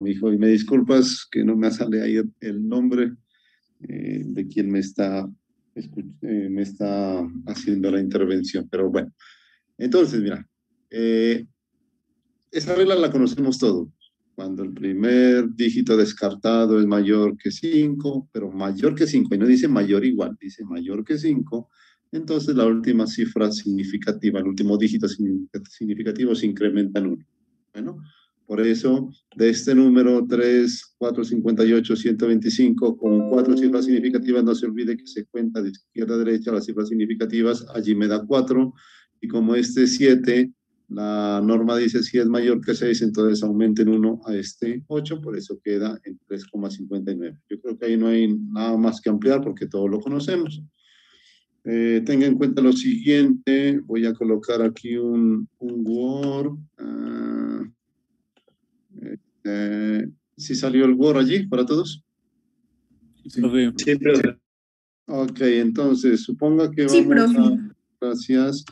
hijo, y me disculpas que no me sale ahí el nombre de quien me está haciendo la intervención, pero bueno. Entonces, mira, eh, esa regla la conocemos todos. Cuando el primer dígito descartado es mayor que 5, pero mayor que 5 y no dice mayor igual, dice mayor que 5, entonces la última cifra significativa, el último dígito significativo se incrementa en 1. Bueno, por eso de este número 3, 4, 58, 125, con 4 cifras significativas, no se olvide que se cuenta de izquierda a derecha las cifras significativas, allí me da 4, y como este 7, la norma dice si es mayor que 6, entonces aumenten 1 a este 8, por eso queda en 3,59. Yo creo que ahí no hay nada más que ampliar porque todos lo conocemos. Tenga en cuenta lo siguiente, voy a colocar aquí un Word. ¿Sí salió el Word allí para todos? Sí, profe. Sí, profe. Ok, entonces suponga que Sí, vamos profe. Gracias.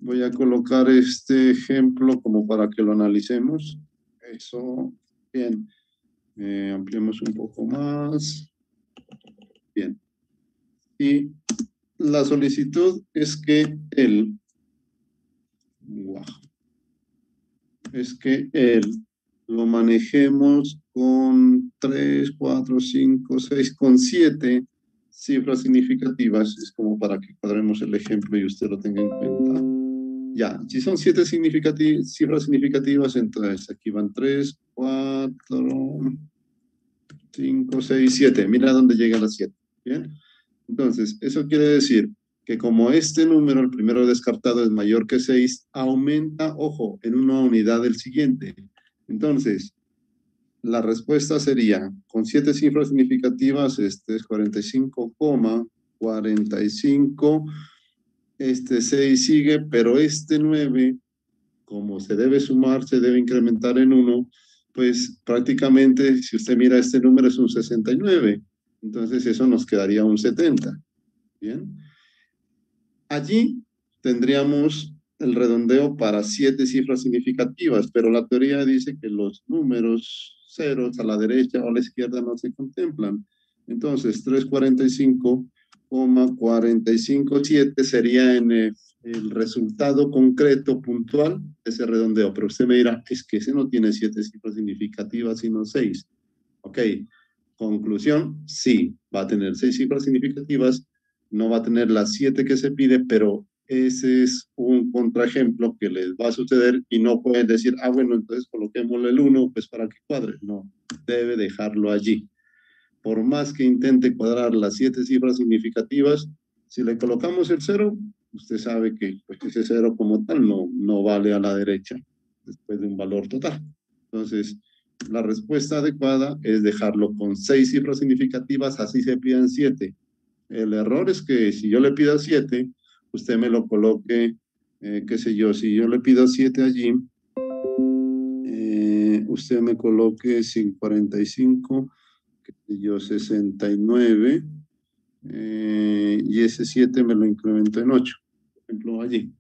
Voy a colocar este ejemplo como para que lo analicemos. Eso, bien. Ampliemos un poco más. Bien. Y la solicitud es que lo manejemos con 3, 4, 5, 6, con 7 cifras significativas. Es como para que cuadremos el ejemplo y usted lo tenga en cuenta. Ya, si son 7 cifras significativas, entonces aquí van 3, 4, 5, 6, 7. Mira dónde llega las 7. Bien. Entonces, eso quiere decir que como este número, el primero descartado, es mayor que 6, aumenta, ojo, en una unidad del siguiente. Entonces, la respuesta sería, con 7 cifras significativas, este es 45,45. Este 6 sigue, pero este 9, como se debe sumar, se debe incrementar en 1, pues prácticamente, si usted mira este número, es un 69. Entonces, eso nos quedaría un 70. Bien. Allí tendríamos el redondeo para 7 cifras significativas, pero la teoría dice que los números ceros a la derecha o a la izquierda no se contemplan. Entonces, 345,457 sería en el resultado concreto puntual de ese redondeo. Pero usted me dirá, es que ese no tiene 7 cifras significativas, sino 6. Ok, conclusión, sí, va a tener 6 cifras significativas, no va a tener las 7 que se pide, pero ese es un contraejemplo que les va a suceder y no pueden decir, bueno, entonces coloquémosle el 1, pues para que cuadre. No, debe dejarlo allí. Por más que intente cuadrar las 7 cifras significativas, si le colocamos el 0, usted sabe que pues, ese 0 como tal no vale a la derecha después de un valor total. Entonces, la respuesta adecuada es dejarlo con 6 cifras significativas, así se pidan 7. El error es que si yo le pido 7, usted me lo coloque, qué sé yo, si yo le pido 7 allí, usted me coloque 45, qué sé yo, 69, y ese 7 me lo incremento en 8, por ejemplo, allí,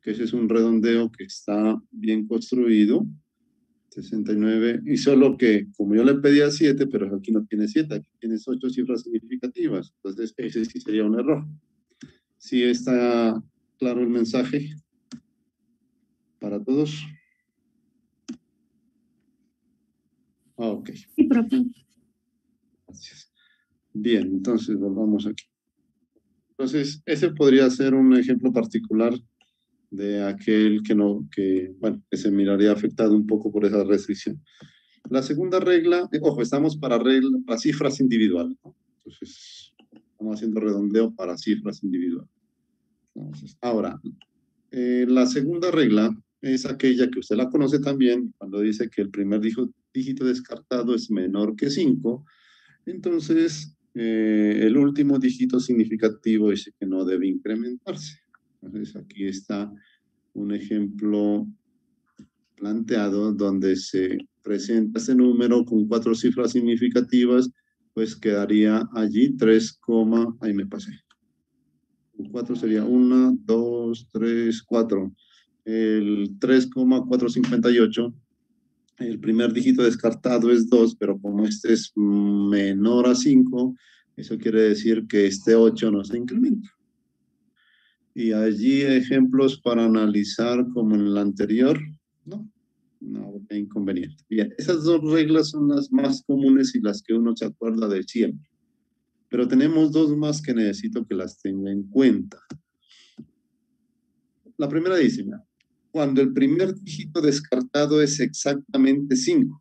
que ese es un redondeo que está bien construido, 69, y solo que como yo le pedía 7, pero aquí no tiene 7, aquí tienes 8 cifras significativas, entonces ese sí sería un error. ¿Sí está claro el mensaje para todos? Ok. Sí, profe. Gracias. Bien, entonces volvamos aquí. Entonces, ese podría ser un ejemplo particular de aquel que se miraría afectado un poco por esa restricción. La segunda regla, ojo, estamos para cifras individuales, ¿no? Entonces, estamos haciendo redondeo para cifras individuales. Entonces, ahora, la segunda regla es aquella que usted la conoce también, cuando dice que el primer dígito descartado es menor que 5, entonces el último dígito significativo dice que no debe incrementarse. Entonces aquí está un ejemplo planteado donde se presenta ese número con 4 cifras significativas, pues quedaría allí 3, ahí me pasé. 4 sería 1, 2, 3, 4. El 3,458 el primer dígito descartado es 2, pero como este es menor a 5, eso quiere decir que este 8 no se incrementa. Y allí ejemplos para analizar como en el anterior, no, no hay inconveniente. Bien, esas dos reglas son las más comunes y las que uno se acuerda de siempre. Pero tenemos dos más que necesito que las tenga en cuenta. La primera dice, cuando el primer dígito descartado es exactamente 5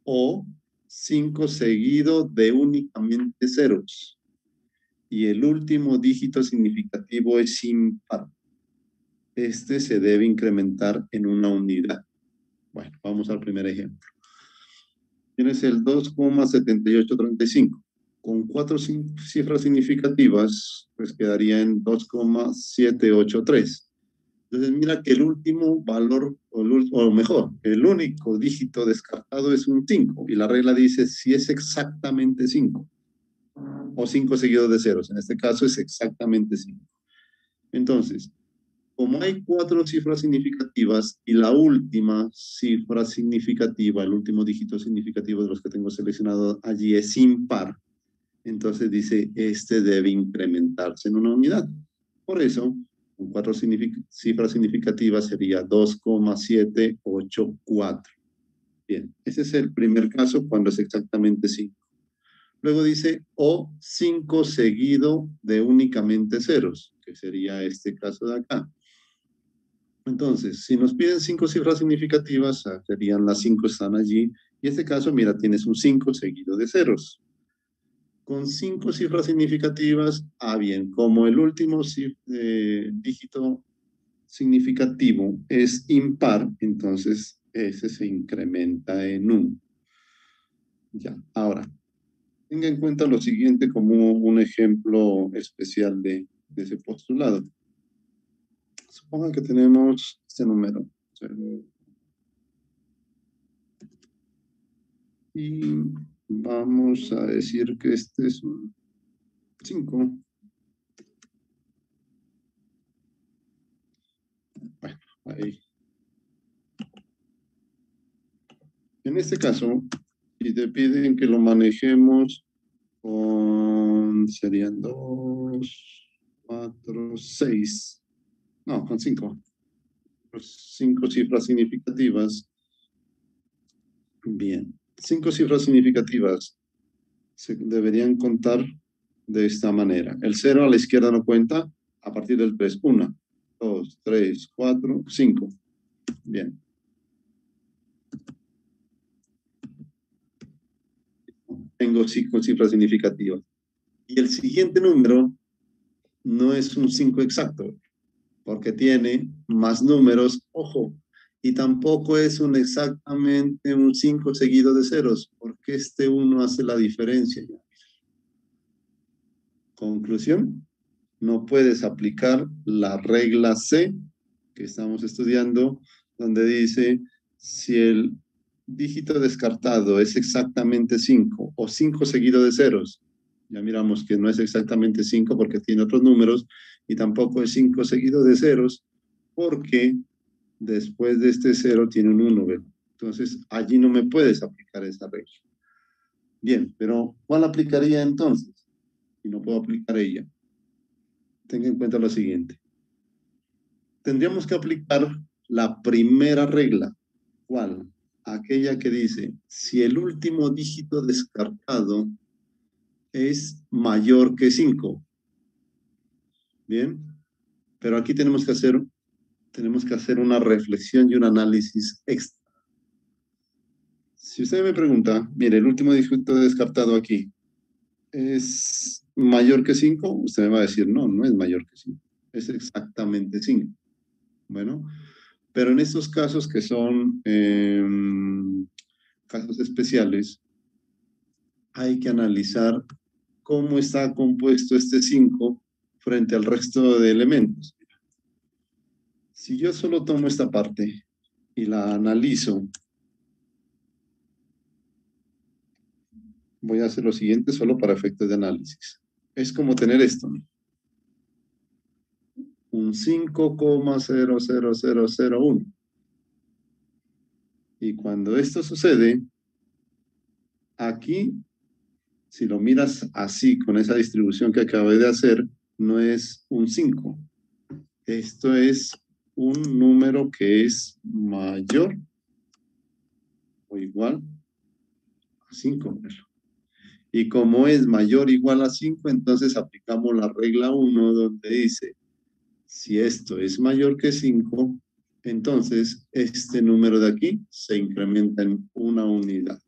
o 5 seguido de únicamente ceros y el último dígito significativo es impar. Este se debe incrementar en una unidad. Bueno, vamos al primer ejemplo. Tienes el 2,7835. Con 4 cifras significativas, pues quedaría en 2,783. Entonces mira que el último valor, o mejor, el único dígito descartado es un 5. Y la regla dice si es exactamente 5. O 5 seguidos de ceros. En este caso es exactamente 5. Entonces, como hay 4 cifras significativas y la última cifra significativa, el último dígito significativo de los que tengo seleccionado allí es impar, entonces dice, este debe incrementarse en una unidad. Por eso, con 4 cifras significativas sería 2,784. Bien, ese es el primer caso cuando es exactamente 5. Luego dice, o 5 seguido de únicamente ceros, que sería este caso de acá. Entonces, si nos piden 5 cifras significativas, serían las 5 están allí. Y en este caso, mira, tienes un 5 seguido de ceros. Con 5 cifras significativas, bien, como el último dígito significativo es impar, entonces ese se incrementa en 1. Ya, ahora, tenga en cuenta lo siguiente como un ejemplo especial de ese postulado. Suponga que tenemos este número. Y vamos a decir que este es un 5. Bueno, ahí. En este caso, si te piden que lo manejemos serían 2, 4, 6. No, con 5. 5 cifras significativas. Bien. 5 cifras significativas se deberían contar de esta manera. El 0 a la izquierda no cuenta a partir del 3. 1, 2, 3, 4, 5. Bien. Tengo 5 cifras significativas. Y el siguiente número no es un 5 exacto, porque tiene más números, ojo, y tampoco es exactamente un 5 seguido de ceros, porque este 1 hace la diferencia. Conclusión, no puedes aplicar la regla C que estamos estudiando, donde dice, si el dígito descartado es exactamente 5 o 5 seguido de ceros, ya miramos que no es exactamente 5 porque tiene otros números, y tampoco es 5 seguido de ceros porque después de este 0 tiene un 1, ¿verdad? Entonces, allí no me puedes aplicar esa regla. Bien, pero ¿cuál aplicaría entonces? Y no puedo aplicar ella. Tenga en cuenta lo siguiente. Tendríamos que aplicar la primera regla. ¿Cuál? Aquella que dice, si el último dígito descartado es mayor que 5. Bien, pero aquí tenemos que hacer una reflexión y un análisis extra. Si usted me pregunta, mire, el último dígito descartado aquí es mayor que 5, usted me va a decir, no, no es mayor que 5, es exactamente 5. Bueno, pero en estos casos que son casos especiales, hay que analizar cómo está compuesto este 5 frente al resto de elementos. Si yo solo tomo esta parte y la analizo, voy a hacer lo siguiente solo para efectos de análisis. Es como tener esto, ¿no? Un 5,00001. Y cuando esto sucede, aquí, si lo miras así, con esa distribución que acabé de hacer, no es un 5. Esto es un número que es mayor o igual a 5. Y como es mayor o igual a 5, entonces aplicamos la regla 1 donde dice, si esto es mayor que 5, entonces este número de aquí se incrementa en una unidad.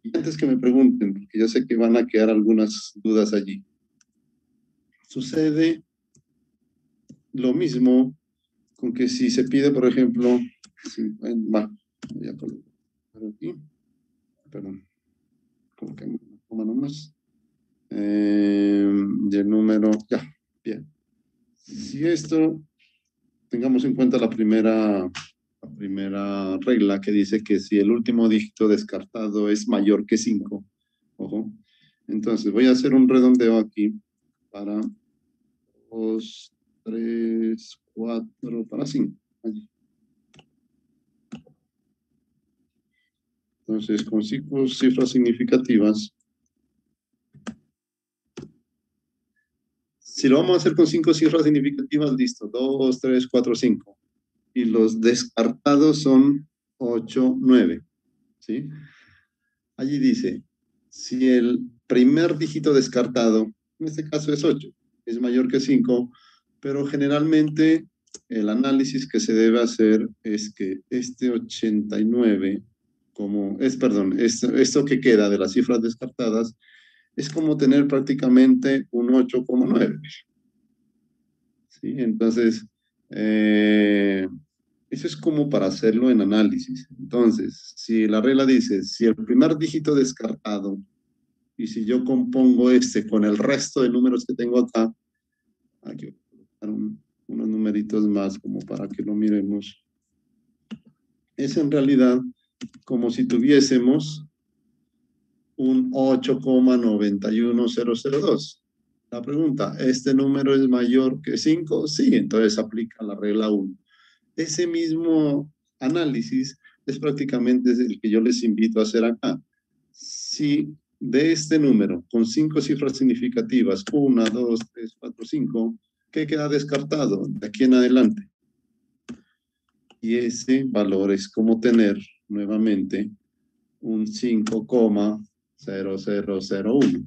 Y antes que me pregunten, porque yo sé que van a quedar algunas dudas allí, sucede lo mismo con que si se pide, por ejemplo, voy a colocar aquí, perdón, coloquemos una coma nomás, y el número, ya, bien. Si esto, tengamos en cuenta la primera regla que dice que si el último dígito descartado es mayor que 5, ojo, entonces voy a hacer un redondeo aquí para 2, 3, 4, para 5. Allí. Entonces, con cifras significativas, si lo vamos a hacer con 5 cifras significativas, listo, 2, 3, 4, 5. Y los descartados son 8, 9. ¿Sí? Allí dice, si el primer dígito descartado, en este caso es 8, es mayor que 5, pero generalmente el análisis que se debe hacer es que este 89, esto que queda de las cifras descartadas, es como tener prácticamente un 8,9. ¿Sí? Entonces, eso es como para hacerlo en análisis. Entonces, si la regla dice, si el primer dígito descartado, y si yo compongo este con el resto de números que tengo acá, aquí voy a colocar unos numeritos más como para que lo miremos, es en realidad como si tuviésemos un 8,91002. La pregunta, ¿este número es mayor que 5? Sí, entonces aplica la regla 1. Ese mismo análisis es prácticamente el que yo les invito a hacer acá. Si de este número, con 5 cifras significativas, 1, 2, 3, 4, 5, ¿qué queda descartado de aquí en adelante? Y ese valor es como tener nuevamente un 5,0001.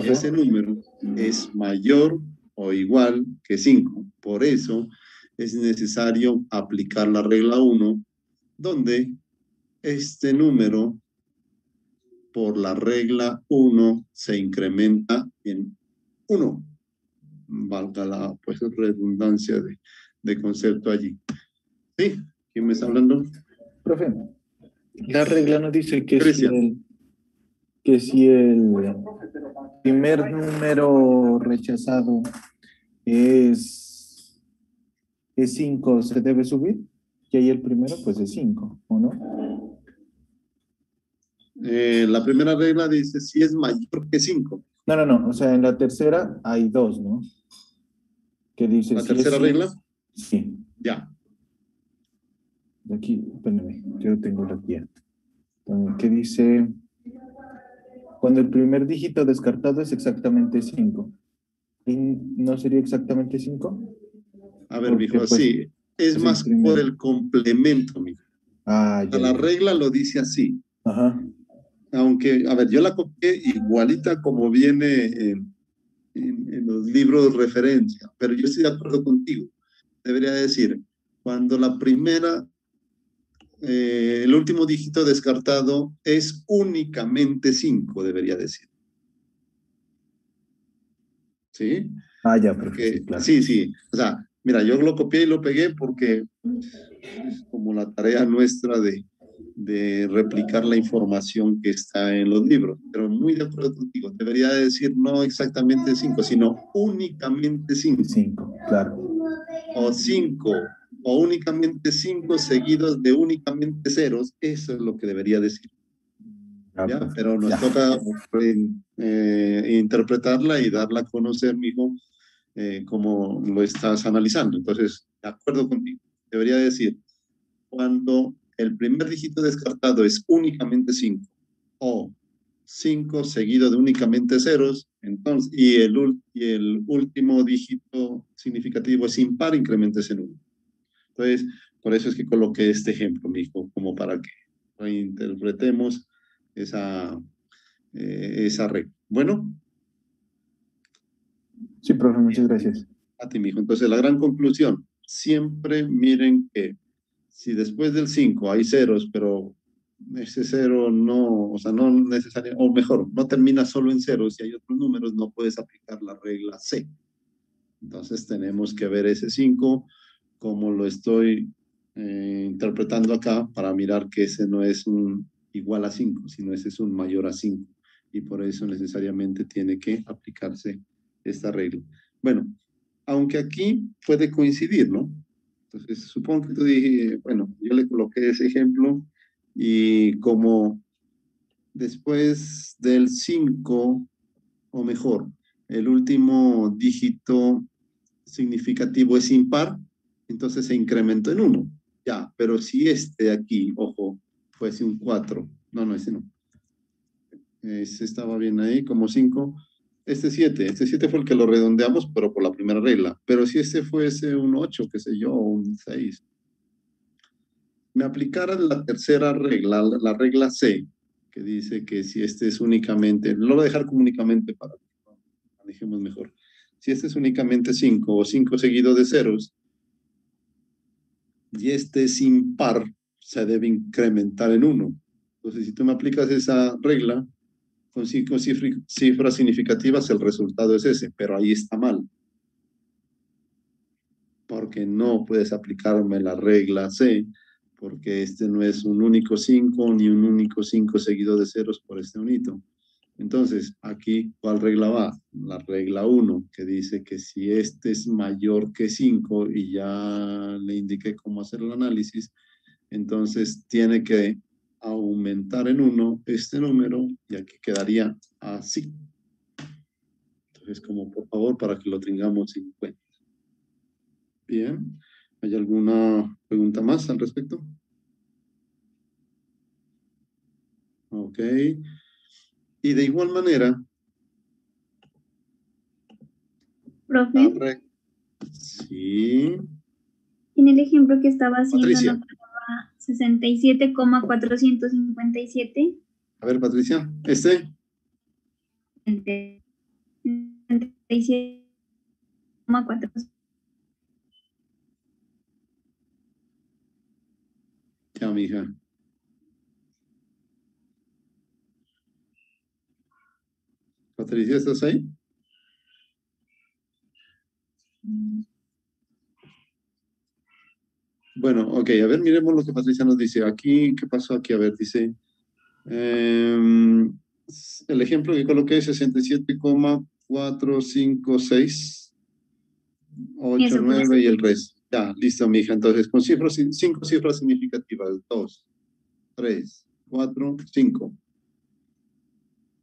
Y ese número es mayor o igual que 5. Por eso es necesario aplicar la regla 1, donde este número por la regla 1 se incrementa en 1. Valga la redundancia de concepto allí. ¿Sí? ¿Quién me está hablando? Profe, la regla nos dice que Cristian. si el primer número rechazado es 5, se debe subir, y ahí el primero pues es 5, ¿o no? La primera regla dice si es mayor que 5. No, o sea, en la tercera hay 2, ¿no? Que dice ¿La si es tercera 5, regla? sí. Ya. Aquí, espérame, yo tengo la guía. Que dice, cuando el primer dígito descartado es exactamente 5. ¿Y no sería exactamente 5? A ver, Porque mijo, pues sí. Es es el más por primero. el complemento, mijo. Ah, A ya, la ya. regla lo dice así. Ajá. Aunque, a ver, yo la copié igualita como viene en los libros de referencia, pero yo estoy de acuerdo contigo. Debería decir, cuando el último dígito descartado es únicamente 5, debería decir. ¿Sí? Ah, ya, profe, sí, Porque, claro. sí, sí. O sea, mira, yo lo copié y lo pegué porque es como la tarea nuestra de replicar la información que está en los libros. Pero muy de acuerdo contigo, debería decir no exactamente 5, sino únicamente 5. 5, claro. O 5, o únicamente 5 seguidos de únicamente ceros. Eso es lo que debería decir. Ah, ¿Ya? profe. Pero nos Ya. toca interpretarla y darla a conocer, mijo, como lo estás analizando. Entonces, de acuerdo contigo. Debería decir, cuando el primer dígito descartado es únicamente 5, o 5 seguido de únicamente ceros, entonces, y el último dígito significativo es impar, increméntese en 1. Entonces, por eso es que coloqué este ejemplo, mijo, como para que reinterpretemos esa regla. Bueno. Sí, profe, muchas gracias. A ti, mijo. Entonces, la gran conclusión, siempre miren que si después del 5 hay ceros, pero ese cero no, o sea, no necesariamente, o mejor, no termina solo en ceros, si hay otros números, no puedes aplicar la regla C. Entonces, tenemos que ver ese 5 como lo estoy interpretando acá para mirar que ese no es un igual a 5, sino ese es un mayor a 5. Y por eso necesariamente tiene que aplicarse esta regla. Bueno, aunque aquí puede coincidir, ¿no? Entonces, supongo que tú dije, bueno, yo le coloqué ese ejemplo y como después del 5, o mejor, el último dígito significativo es impar, entonces se incrementó en 1. Ya, pero si este de aquí, ojo, fuese un 4, no, ese no. Ese estaba bien ahí, como 5. Este 7 fue el que lo redondeamos, pero por la primera regla. Pero si este fuese un 8, qué sé yo, un 6, me aplicara la tercera regla, la regla C, que dice que si este es únicamente, lo voy a dejar como únicamente para que lo manejemos mejor. Si este es únicamente 5 o 5 seguido de ceros, y este es impar, se debe incrementar en 1. Entonces, si tú me aplicas esa regla, con 5 cifras significativas, el resultado es ese, pero ahí está mal. Porque no puedes aplicarme la regla C, porque este no es un único 5, ni un único 5 seguido de ceros por este unito. Entonces, aquí, ¿cuál regla va? La regla 1, que dice que si este es mayor que 5, y ya le indiqué cómo hacer el análisis, entonces tiene que aumentar en 1 este número, y aquí quedaría así. Entonces, como por favor, para que lo tengamos en cuenta. Bien. ¿Hay alguna pregunta más al respecto? Ok. Y de igual manera... Profe, Sí. en el ejemplo que estaba haciendo, Patricia. ¿no quedaba 67,457? A ver, Patricia. 67,457. Ya, mija. Patricia, ¿estás ahí? Bueno, ok, a ver, miremos lo que Patricia nos dice. Aquí, ¿qué pasó aquí? A ver, dice, el ejemplo que coloqué es 67,456, 8, 9 y el resto. Ya, listo, mija. Entonces, con 5 cifras significativas. 2, 3, 4, 5.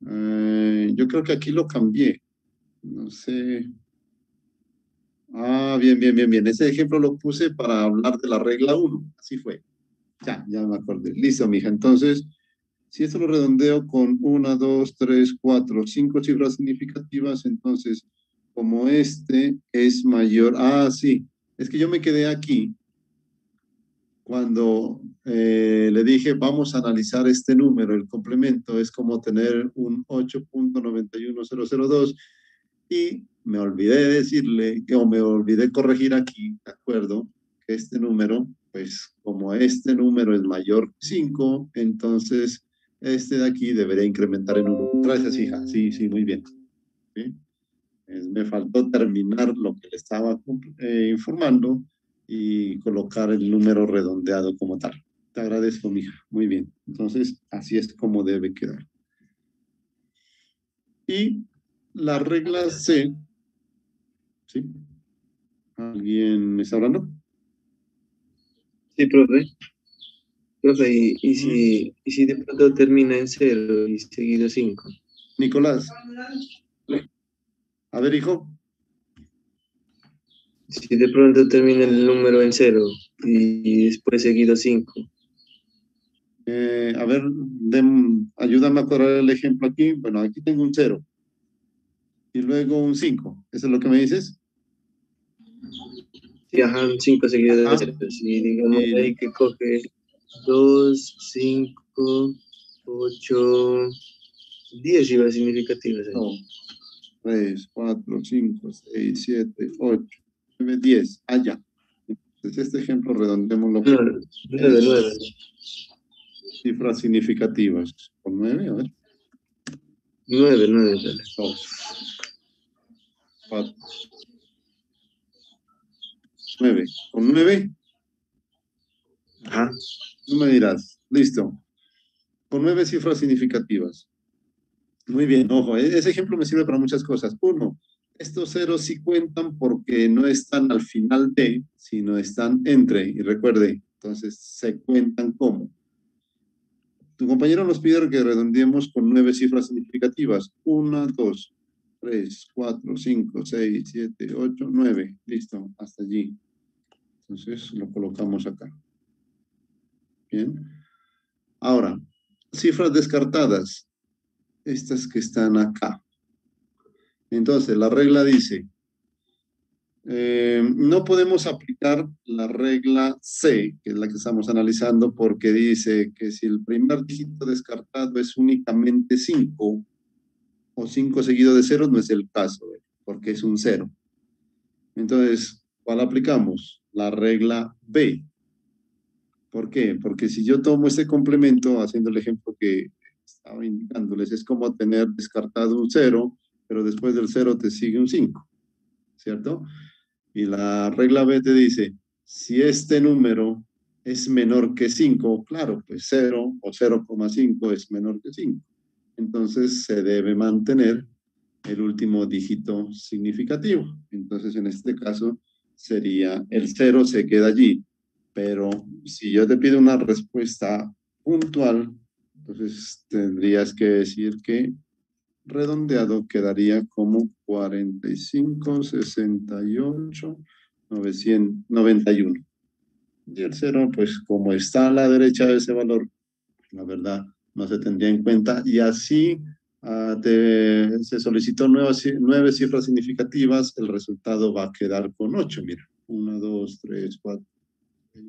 Yo creo que aquí lo cambié. No sé. Ah, bien. Ese ejemplo lo puse para hablar de la regla 1. Así fue. Ya me acordé. Listo, mija. Entonces, si esto lo redondeo con 1, 2, 3, 4, 5 cifras significativas, entonces, como este es mayor... Ah, sí. Es que yo me quedé aquí cuando le dije, vamos a analizar este número. El complemento es como tener un 8.91002, y me olvidé de decirle, o me olvidé corregir aquí, ¿de acuerdo? Que este número, pues como este número es mayor que 5, entonces este de aquí debería incrementar en 1. Gracias, hija. Sí, muy bien. ¿Sí? Me faltó terminar lo que le estaba informando y colocar el número redondeado como tal. Te agradezco, mija. Muy bien. Entonces, así es como debe quedar. Y la regla C, ¿sí? ¿Alguien me está hablando? Sí, profe. Profe, ¿y si de pronto termina en 0 y seguido 5? Nicolás. A ver, hijo. Si de pronto termina el número en 0 y después seguido 5. A ver, ayúdame a cuadrar el ejemplo aquí. Bueno, aquí tengo un 0 y luego un 5. ¿Eso es lo que me dices? Sí, ajá, 5 seguidos Ajá. de ceros. Y digamos Y- ahí que coge 2, 5, 8, 10 iba significativas ahí. No. 3, 4, 5, 6, 7, 8, 9, 10. Ah, ya. Entonces, este ejemplo redondémoslo. 9, 9. Cifras significativas. Con 9, a ver. 9. 2, 4, 9. Con 9, Ajá. tú me dirás. Listo. Con 9 cifras significativas. Muy bien, ojo, ese ejemplo me sirve para muchas cosas. Uno, estos ceros sí cuentan porque no están al final de, sino están entre. Y recuerde, entonces se cuentan como. Tu compañero nos pide que redondeemos con 9 cifras significativas. 1, 2, 3, 4, 5, 6, 7, 8, 9. Listo, hasta allí. Entonces lo colocamos acá. Bien. Ahora, cifras descartadas. Estas que están acá. Entonces, la regla dice, no podemos aplicar la regla C, que es la que estamos analizando, porque dice que si el primer dígito descartado es únicamente 5, o 5 seguido de 0, no es el caso, porque es un 0. Entonces, ¿cuál aplicamos? La regla B. ¿Por qué? Porque si yo tomo este complemento, haciendo el ejemplo que estaba indicándoles, es como tener descartado un 0, pero después del 0 te sigue un 5, ¿cierto? Y la regla B te dice, si este número es menor que 5, claro, pues 0 o 0,5 es menor que 5. Entonces se debe mantener el último dígito significativo. Entonces en este caso sería el 0 se queda allí. Pero si yo te pido una respuesta puntual, entonces tendrías que decir que redondeado quedaría como 45, 68, 991. Y el 0, pues como está a la derecha de ese valor, la verdad, no se tendría en cuenta. Y así se solicitó 9 cifras significativas, el resultado va a quedar con 8. Mira, 1, 2, 3, 4, 6,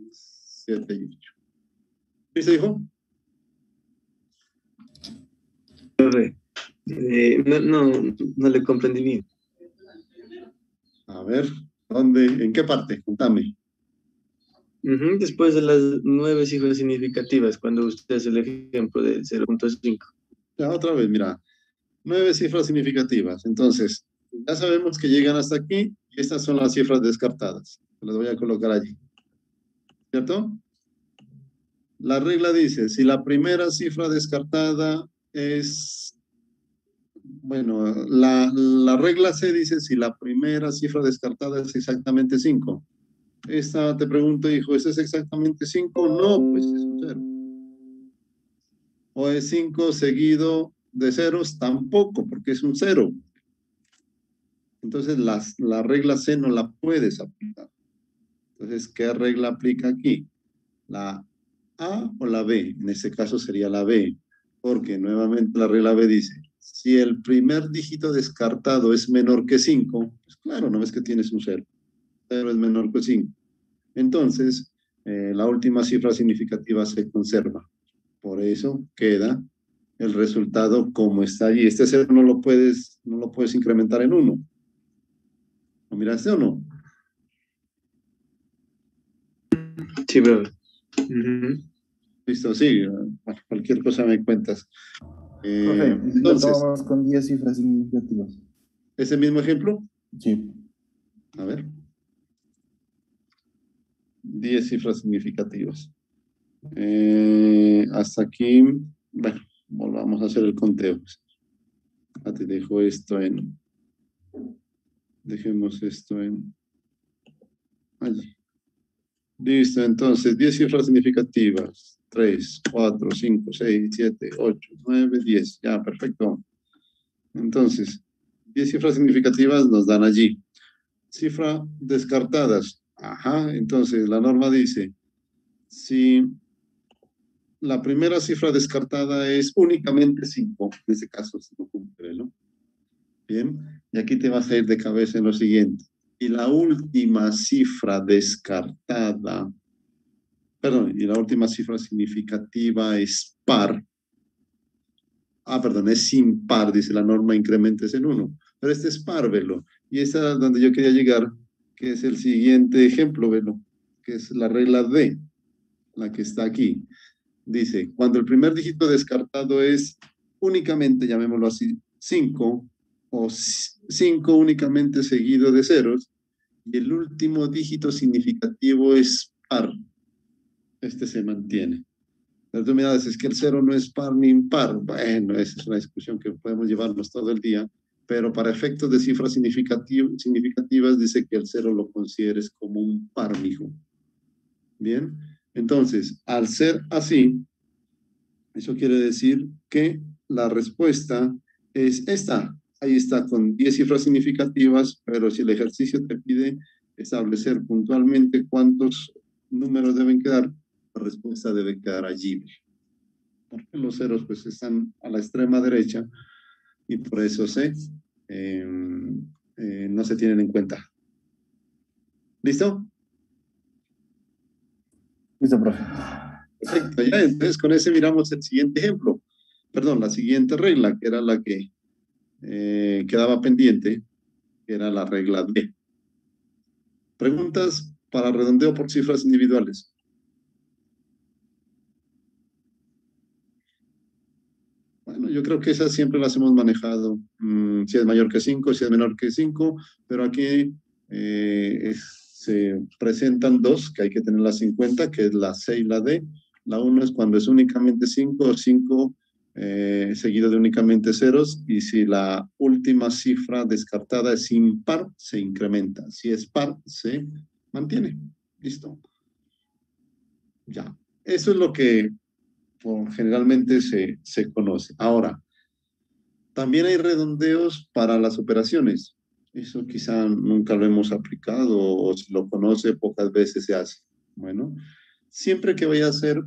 7 y 8. ¿Listo, hijo? No le comprendí bien. A ver, ¿dónde? ¿En qué parte? Contame. Después de las 9 cifras significativas, cuando usted hace el ejemplo de 0,5. Ya, otra vez, mira, 9 cifras significativas. Entonces, ya sabemos que llegan hasta aquí y estas son las cifras descartadas. Las voy a colocar allí. ¿Cierto? La regla dice, si la primera cifra descartada es, bueno, la regla C dice si la primera cifra descartada es exactamente 5. Esta te pregunto, hijo, ¿eso es exactamente 5? No, pues es un 0. ¿O es 5 seguido de ceros? Tampoco, porque es un 0. Entonces, la regla C no la puedes aplicar. Entonces, ¿qué regla aplica aquí? ¿La A o la B? En este caso sería la B, porque nuevamente la regla B dice, si el primer dígito descartado es menor que 5, pues claro, no ves que tienes un 0. 0 es menor que 5. Entonces, la última cifra significativa se conserva. Por eso queda el resultado como está allí. Este 0 no lo puedes incrementar en 1. ¿Lo miraste o no? Sí, bro. Listo, sí. Bueno, cualquier cosa me cuentas. Profe, lo Entonces, tomamos con 10 cifras significativas. ese mismo ejemplo, Sí. a ver. 10 cifras significativas. Hasta aquí, bueno, volvamos a hacer el conteo. Te dejo esto en, dejemos esto en allí. Listo, entonces, 10 cifras significativas. 3, 4, 5, 6, 7, 8, 9, 10. Ya, perfecto. Entonces, 10 cifras significativas nos dan allí. Cifra descartadas. Ajá, entonces la norma dice, si la primera cifra descartada es únicamente 5. En este caso se lo cumple, ¿no? Bien, y aquí te vas a ir de cabeza en lo siguiente. Y la última cifra descartada, perdón, y la última cifra significativa es par. Perdón, es impar, dice la norma, incrementes en 1. Pero este es par, velo. Y esa es donde yo quería llegar, que es el siguiente ejemplo, velo, que es la regla D, la que está aquí. Dice, cuando el primer dígito descartado es únicamente, llamémoslo así, 5, o 5 únicamente seguido de ceros, y el último dígito significativo es par, este se mantiene. Pero tú miras, es que el 0 no es par ni impar. Bueno, esa es una discusión que podemos llevarnos todo el día, pero para efectos de cifras significativas dice que el 0 lo consideres como un par, mijo. Bien, entonces, al ser así, eso quiere decir que la respuesta es esta. Ahí está, con 10 cifras significativas, pero si el ejercicio te pide establecer puntualmente cuántos números deben quedar, la respuesta debe quedar allí. Porque los ceros pues están a la extrema derecha y por eso no se tienen en cuenta. ¿Listo? Listo, profe. Perfecto, ya, entonces con ese miramos el siguiente ejemplo. Perdón, la siguiente regla, que era la que quedaba pendiente, que era la regla D. Preguntas para redondeo por cifras individuales. Bueno, yo creo que esas siempre las hemos manejado. Si es mayor que 5, si es menor que 5, pero aquí se presentan dos que hay que tenerlas en cuenta, que es la C y la D. La 1 es cuando es únicamente 5 o 5 seguido de únicamente ceros, y si la última cifra descartada es impar, se incrementa. Si es par, se mantiene. ¿Listo? Ya. Eso es lo que generalmente se conoce. Ahora, también hay redondeos para las operaciones. Eso quizá nunca lo hemos aplicado o si lo conoce pocas veces se hace. Bueno, siempre que vaya a hacer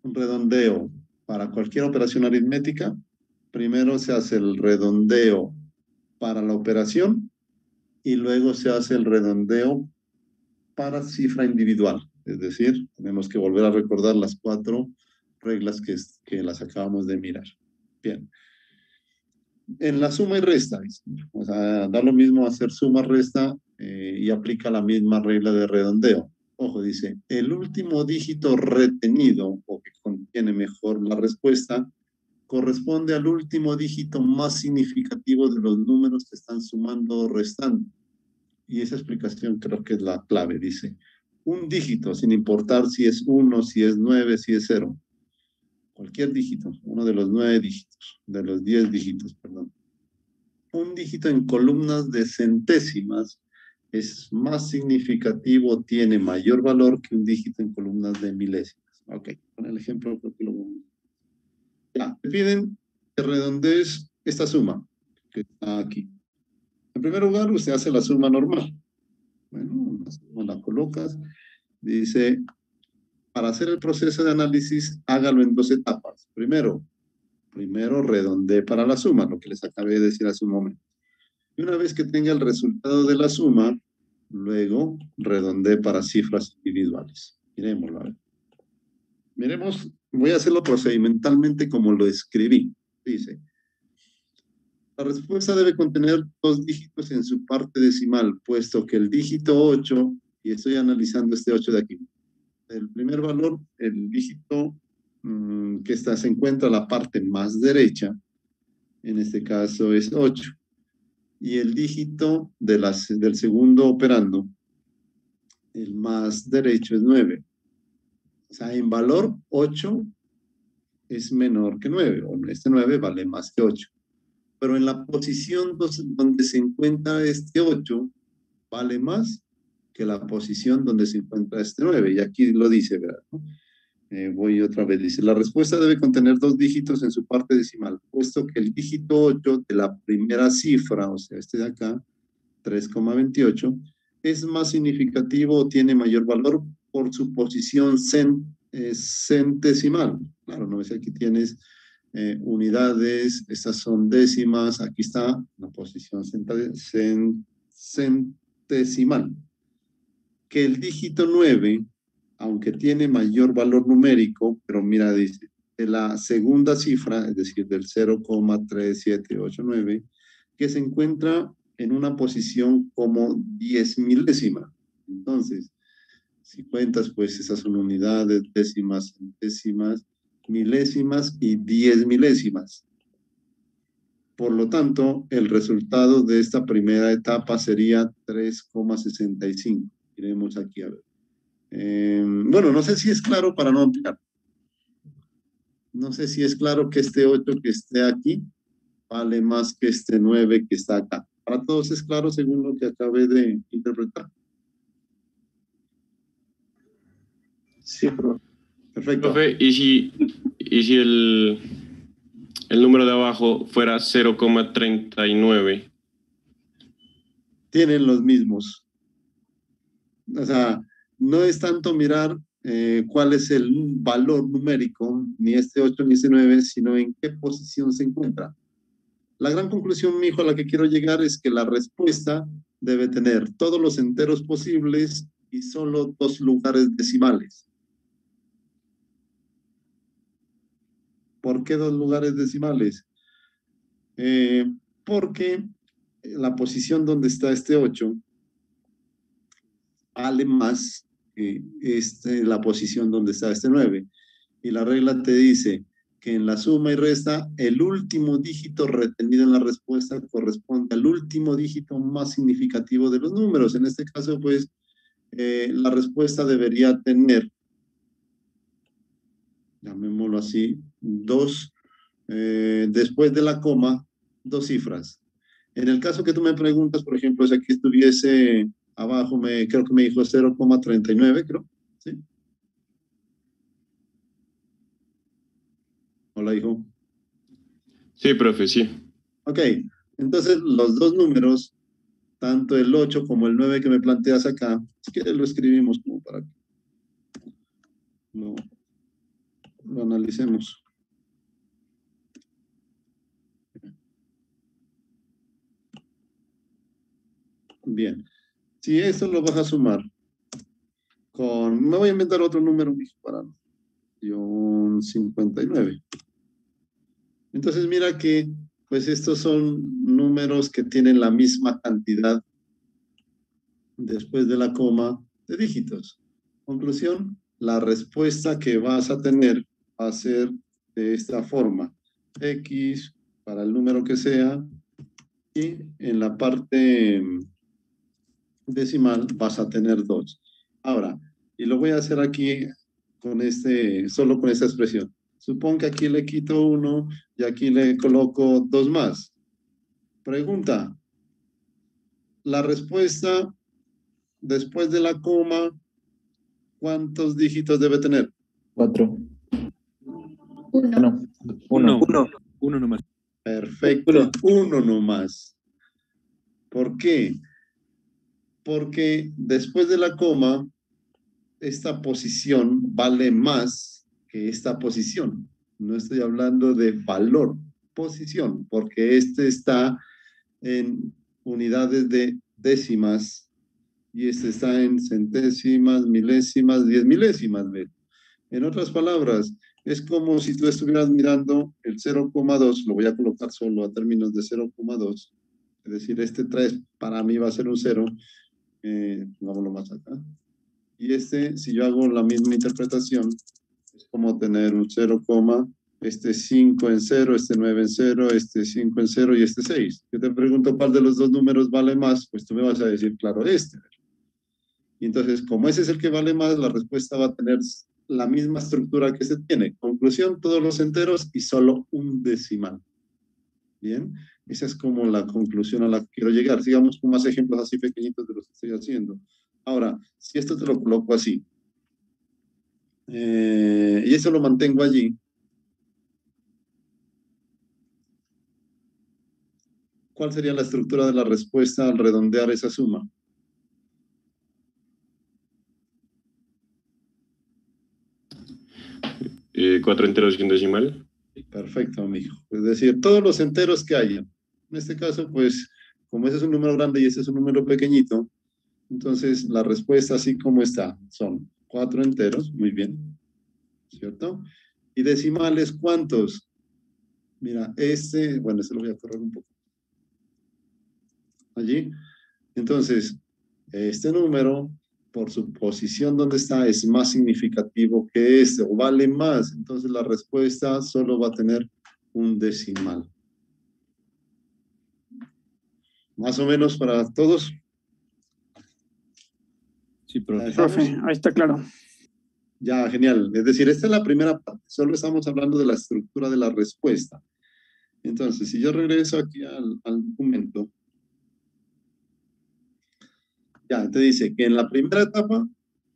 un redondeo para cualquier operación aritmética, primero se hace el redondeo para la operación y luego se hace el redondeo para cifra individual. Es decir, tenemos que volver a recordar las 4 reglas que las acabamos de mirar. Bien. En la suma y resta, o sea, da lo mismo hacer suma, resta y aplica la misma regla de redondeo. Ojo, dice, el último dígito retenido, o que contiene mejor la respuesta, corresponde al último dígito más significativo de los números que están sumando o restando. Y esa explicación creo que es la clave. Dice, un dígito, sin importar si es 1, si es 9, si es 0. Cualquier dígito, uno de los 9 dígitos, de los 10 dígitos, perdón. Un dígito en columnas de centésimas es más significativo, tiene mayor valor que un dígito en columnas de milésimas. Ok, con el ejemplo creo que lo vamos. Ya, te piden que redondees esta suma que está aquí. En primer lugar, usted hace la suma normal. Bueno, la suma la colocas. Dice, para hacer el proceso de análisis, hágalo en 2 etapas. Primero redondee para la suma, lo que les acabé de decir hace un momento. Y una vez que tenga el resultado de la suma, luego redondee para cifras individuales. Miremoslo, a ver. Miremos, voy a hacerlo procedimentalmente como lo escribí. Dice, la respuesta debe contener 2 dígitos en su parte decimal, puesto que el dígito 8, y estoy analizando este 8 de aquí, el primer valor, el dígito que se encuentra en la parte más derecha, en este caso es 8. Y el dígito del segundo operando, el más derecho, es 9. O sea, en valor 8 es menor que 9, o este 9 vale más que 8. Pero en la posición donde se encuentra este 8, vale más que la posición donde se encuentra este 9. Y aquí lo dice, ¿verdad? Voy otra vez, dice, la respuesta debe contener 2 dígitos en su parte decimal, puesto que el dígito 8 de la primera cifra, o sea, este de acá, 3,28, es más significativo o tiene mayor valor por su posición centesimal. Claro, no ves, aquí tienes unidades, estas son décimas, aquí está la posición centesimal. Que el dígito 9, aunque tiene mayor valor numérico, pero mira, dice, de la segunda cifra, es decir, del 0,3789, que se encuentra en una posición como 10 milésima. Entonces, si cuentas, pues esas son unidades, décimas, centésimas, milésimas y 10 milésimas. Por lo tanto, el resultado de esta primera etapa sería 3,65. Iremos aquí a ver. Bueno, no sé si es claro para no ampliar. No sé si es claro que este 8 que esté aquí vale más que este 9 que está acá. Para todos es claro según lo que acabé de interpretar. Sí, profe. Perfecto. Profe, ¿y si el número de abajo fuera 0,39? Tienen los mismos. O sea, no es tanto mirar cuál es el valor numérico, ni este 8 ni este 9, sino en qué posición se encuentra. La gran conclusión, mi hijo, a la que quiero llegar es que la respuesta debe tener todos los enteros posibles y solo 2 lugares decimales. ¿Por qué 2 lugares decimales? Porque la posición donde está este 8 vale más que la posición donde está este 9. Y la regla te dice que en la suma y resta, el último dígito retenido en la respuesta corresponde al último dígito más significativo de los números. En este caso, pues, la respuesta debería tener, llamémoslo así, 2, después de la coma, 2 cifras. En el caso que tú me preguntas, por ejemplo, si aquí estuviese abajo, creo que me dijo 0,39, creo, ¿sí? Hola, hijo. Sí, profe, sí. Ok, entonces los 2 números, tanto el 8 como el 9 que me planteas acá, si quieres lo escribimos como para que lo analicemos. Bien, si esto lo vas a sumar me voy a inventar otro número para 59. Entonces mira que pues estos son números que tienen la misma cantidad después de la coma de dígitos. Conclusión, la respuesta que vas a tener va a ser de esta forma. X para el número que sea y en la parte decimal vas a tener 2. Ahora, y lo voy a hacer aquí con solo con esta expresión. Supongo que aquí le quito 1 y aquí le coloco 2 más. Pregunta. La respuesta después de la coma, ¿cuántos dígitos debe tener? 4. 1. 1 nomás. Perfecto, 1 nomás. ¿Por qué? Porque después de la coma, esta posición vale más que esta posición. No estoy hablando de valor, posición, porque este está en unidades de décimas y este está en centésimas, milésimas, 10 milésimas. ¿Ves? En otras palabras, es como si tú estuvieras mirando el 0,2, lo voy a colocar solo a términos de 0,2, es decir, este 3 para mí va a ser un 0, pongámoslo más acá. Y si yo hago la misma interpretación, es como tener un 0, este 5 en 0, este 9 en 0, este 5 en 0 y este 6. Yo te pregunto cuál de los 2 números vale más, pues tú me vas a decir, claro, este. Y entonces, como ese es el que vale más, la respuesta va a tener la misma estructura que se tiene. Conclusión, todos los enteros y solo un decimal. Bien, esa es como la conclusión a la que quiero llegar. Sigamos con más ejemplos así pequeñitos de los que estoy haciendo. Ahora, si esto te lo coloco así, y eso lo mantengo allí, ¿cuál sería la estructura de la respuesta al redondear esa suma? 4 enteros y un decimal. Perfecto, amigo. Es decir, todos los enteros que haya. En este caso, pues, como ese es un número grande y ese es un número pequeñito, entonces la respuesta así como está son 4 enteros, muy bien, ¿cierto? Y decimales, ¿cuántos? Mira, bueno, este lo voy a correr un poco. Allí. Entonces, este número, por su posición donde está, es más significativo que este, o vale más. Entonces, la respuesta solo va a tener un decimal. Más o menos para todos. Sí, profe. Profe, ahí está claro. Ya, genial. Es decir, esta es la primera parte. Solo estamos hablando de la estructura de la respuesta. Entonces, si yo regreso aquí al documento, ya, te dice que en la primera etapa,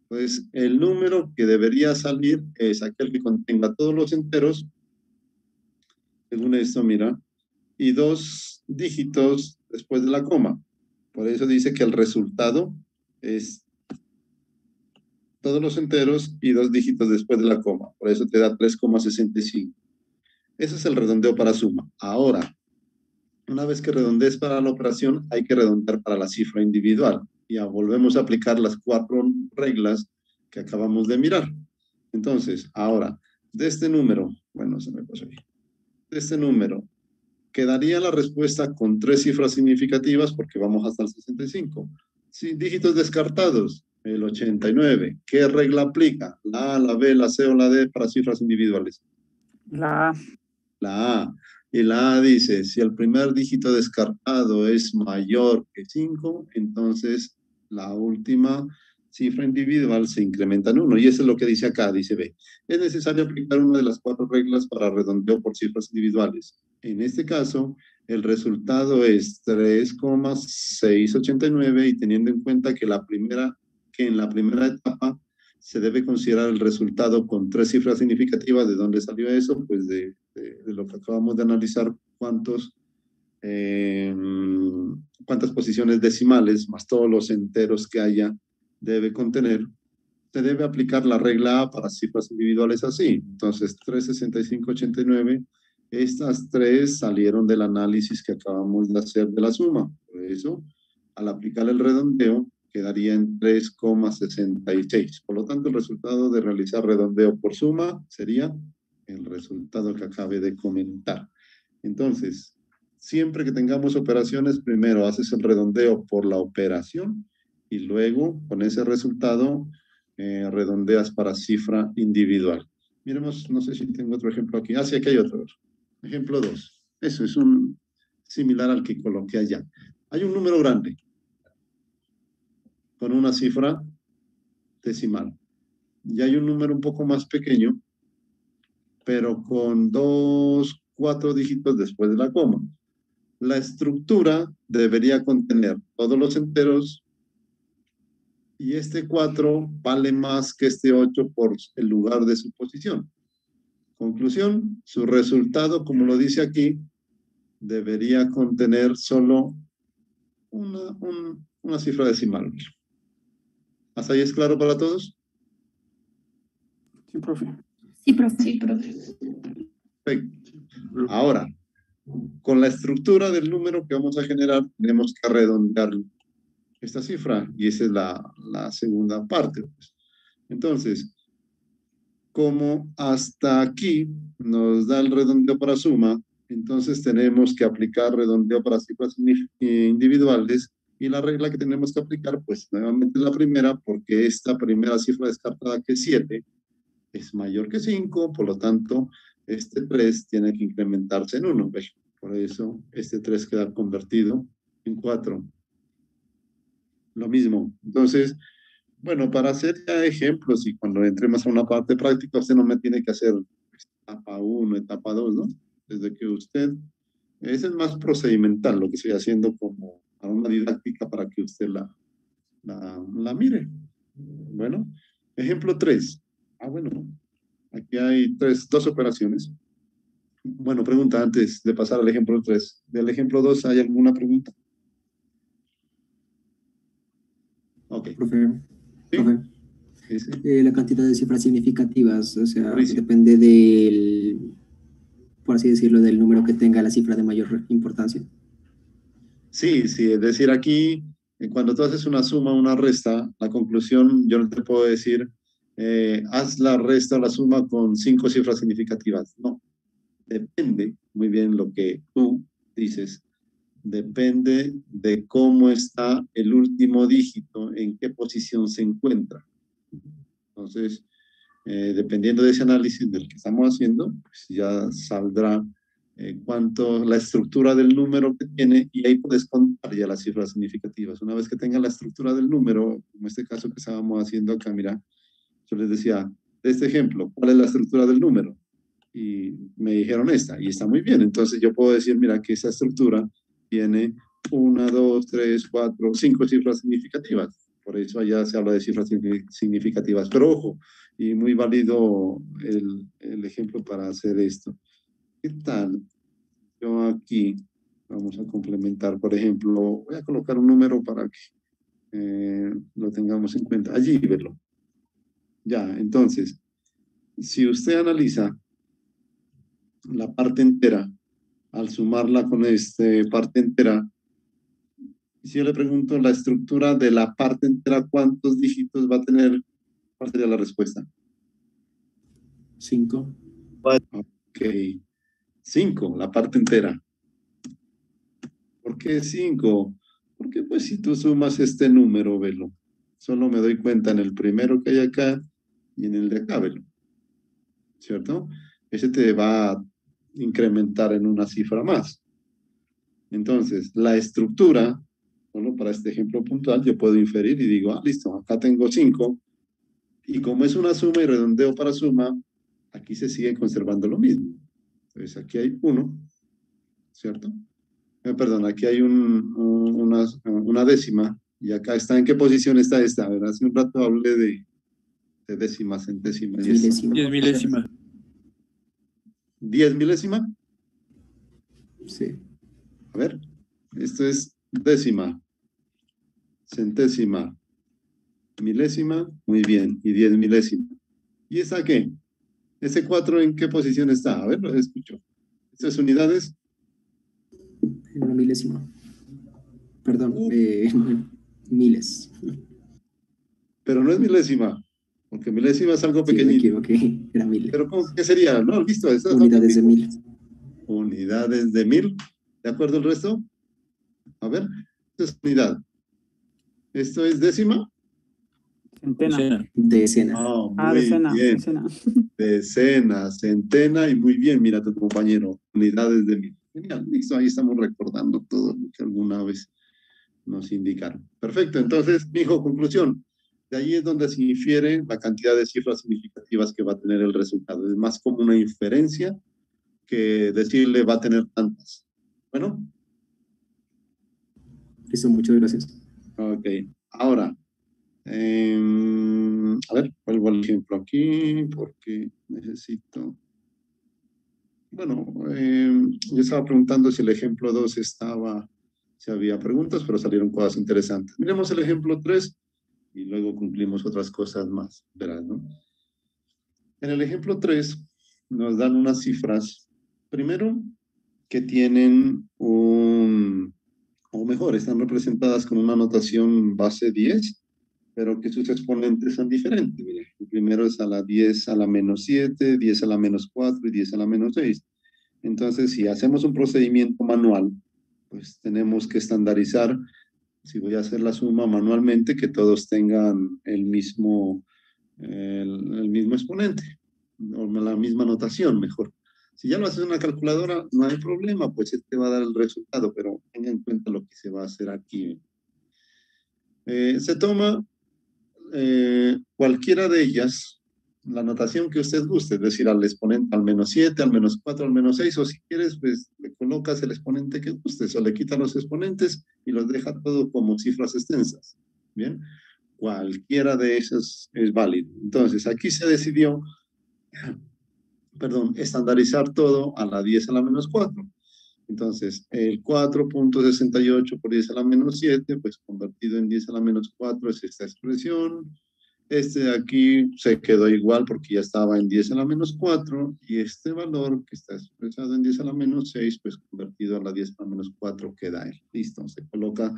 pues el número que debería salir es aquel que contenga todos los enteros, según esto, mira, y 2 dígitos después de la coma. Por eso dice que el resultado es todos los enteros y 2 dígitos después de la coma. Por eso te da 3,65. Ese es el redondeo para suma. Ahora, una vez que redondees para la operación, hay que redondear para la cifra individual. Ya volvemos a aplicar las 4 reglas que acabamos de mirar. Entonces, ahora, de este número, bueno, se me pasó ahí. De este número, quedaría la respuesta con 3 cifras significativas porque vamos hasta el 65. Sí, dígitos descartados, el 89. ¿Qué regla aplica? ¿La A, la B, la C o la D para cifras individuales? La A. La A. Y la A dice, si el primer dígito descartado es mayor que 5, entonces la última cifra individual se incrementa en 1. Y eso es lo que dice acá, dice B. Es necesario aplicar una de las 4 reglas para redondeo por cifras individuales. En este caso, el resultado es 3,689 y teniendo en cuenta que en la primera etapa se debe considerar el resultado con 3 cifras significativas. ¿De dónde salió eso? Pues de lo que acabamos de analizar, cuántas posiciones decimales, más todos los enteros que haya, debe contener. Se debe aplicar la regla A para cifras individuales así. Entonces, 365,89, estas 3 salieron del análisis que acabamos de hacer de la suma. Por eso, al aplicar el redondeo, quedaría en 3,66. Por lo tanto, el resultado de realizar redondeo por suma sería el resultado que acabé de comentar. Entonces, siempre que tengamos operaciones, primero haces el redondeo por la operación y luego, con ese resultado, redondeas para cifra individual. Miremos, no sé si tengo otro ejemplo aquí. Sí, aquí hay otro. Ejemplo 2. Eso es un similar al que coloqué allá. Hay un número grande con una cifra decimal. Y hay un número un poco más pequeño, pero con 4 dígitos después de la coma. La estructura debería contener todos los enteros y este 4 vale más que este 8 por el lugar de su posición. Conclusión, su resultado, como lo dice aquí, debería contener solo una cifra decimal. ¿Hasta ahí es claro para todos? Sí, profe. Sí, profe. Sí, profe. Perfecto. Ahora, con la estructura del número que vamos a generar, tenemos que redondear esta cifra, y esa es la segunda parte. Entonces, como hasta aquí nos da el redondeo para suma, entonces tenemos que aplicar redondeo para cifras individuales, y la regla que tenemos que aplicar, pues nuevamente es la primera, porque esta primera cifra descartada, que es 7, es mayor que 5, por lo tanto, este 3 tiene que incrementarse en 1. Por eso, este 3 queda convertido en 4. Lo mismo. Entonces, bueno, para hacer ya ejemplos y cuando entremos a una parte práctica, usted no me tiene que hacer etapa 1, etapa 2, ¿no? Desde que usted, ese es más procedimental lo que estoy haciendo como a una didáctica para que usted la mire. Bueno, ejemplo 3. Bueno, aquí hay 2 operaciones. Bueno, pregunta antes de pasar al ejemplo 3. Del ejemplo 2, ¿hay alguna pregunta? Ok. Profe, ¿Sí? profe, Sí, sí. La cantidad de cifras significativas, o sea, Mauricio. depende del, por así decirlo, del número que tenga la cifra de mayor importancia. Sí, sí, es decir, aquí, cuando tú haces una suma, una resta, la conclusión, yo no te puedo decir, haz la resta o la suma con 5 cifras significativas. No, depende, muy bien lo que tú dices, depende de cómo está el último dígito, en qué posición se encuentra. Entonces, dependiendo de ese análisis del que estamos haciendo, pues ya saldrá cuánto la estructura del número que tiene y ahí puedes contar ya las cifras significativas. Una vez que tenga la estructura del número, como este caso que estábamos haciendo acá, mira, yo les decía, de este ejemplo, ¿cuál es la estructura del número? Y me dijeron esta, y está muy bien. Entonces yo puedo decir, mira, que esa estructura tiene 1, 2, 3, 4, 5 cifras significativas. Por eso allá se habla de cifras significativas. Pero ojo, y muy válido el ejemplo para hacer esto. ¿Qué tal? Yo aquí vamos a complementar, por ejemplo, voy a colocar un número para que lo tengamos en cuenta. Allí, verlo. Ya, entonces, si usted analiza la parte entera, al sumarla con esta parte entera, si yo le pregunto la estructura de la parte entera, ¿cuántos dígitos va a tener? ¿Cuál sería la respuesta? 5. Ok, 5, la parte entera. ¿Por qué 5? Porque pues si tú sumas este número, velo, solo me doy cuenta en el primero que hay acá y en el de acá, velo, ¿cierto? Ese te va a incrementar en una cifra más. Entonces, la estructura, solo para este ejemplo puntual, yo puedo inferir y digo, ah, listo, acá tengo 5, y como es una suma y redondeo para suma, aquí se sigue conservando lo mismo. Entonces, aquí hay 1, ¿cierto? Perdón, aquí hay una décima, y acá está, ¿en qué posición está esta? A ver, hace un rato hablé de décimas, centésimas. Y Milésima. 10 milésima. 10 milésima. Sí. A ver, esto es décima, centésima, milésima, muy bien, y 10 milésima. ¿Y esta qué? ¿Ese 4 en qué posición está? A ver, lo escucho. Estas unidades. En una milésima. Perdón, miles. Pero no es milésima, porque milésima es algo Sí, me pequeñito. equivoqué, era miles. Pero ¿qué sería? No, listo. Unidades de mil. Unidades de 1000. ¿De acuerdo el resto? A ver, esto es unidad. ¿Esto es décima? Centena. Decena. Muy decena. bien. Decena. Decena, centena y muy bien, mira tu compañero, unidades de 1000. Genial, listo, ahí estamos recordando todo lo que alguna vez nos indicaron. Perfecto, entonces, mijo, conclusión. De ahí es donde se infiere la cantidad de cifras significativas que va a tener el resultado. Es más como una inferencia que decirle va a tener tantas. Bueno. Listo, muchas gracias. Ok, ahora, a ver, vuelvo al ejemplo aquí porque necesito... Bueno, yo estaba preguntando si el ejemplo 2 si había preguntas, pero salieron cosas interesantes. Miremos el ejemplo 3 y luego cumplimos otras cosas más, verás, ¿no? En el ejemplo 3 nos dan unas cifras, primero, que tienen o mejor, están representadas con una notación base 10, pero que sus exponentes son diferentes. Mira, el primero es a la 10 a la menos 7, 10 a la menos 4 y 10 a la menos 6. Entonces, si hacemos un procedimiento manual, pues tenemos que estandarizar, si voy a hacer la suma manualmente, que todos tengan el mismo exponente, o la misma notación, mejor. Si ya lo haces en una calculadora, no hay problema, pues este va a dar el resultado, pero tenga en cuenta lo que se va a hacer aquí. Se toma cualquiera de ellas, la notación que usted guste, es decir, al exponente, al menos 7, al menos 4, al menos 6, o si quieres, pues le colocas el exponente que gustes, o le quitas los exponentes y los deja todo como cifras extensas. Bien, cualquiera de esas es válido. Entonces, aquí se decidió, estandarizar todo a la 10 a la menos 4. Entonces, el 4.68 por 10 a la menos 7, pues convertido en 10 a la menos 4 es esta expresión. Este de aquí se quedó igual porque ya estaba en 10 a la menos 4 y este valor que está expresado en 10 a la menos 6, pues convertido a la 10 a la menos 4 queda él. Listo, se coloca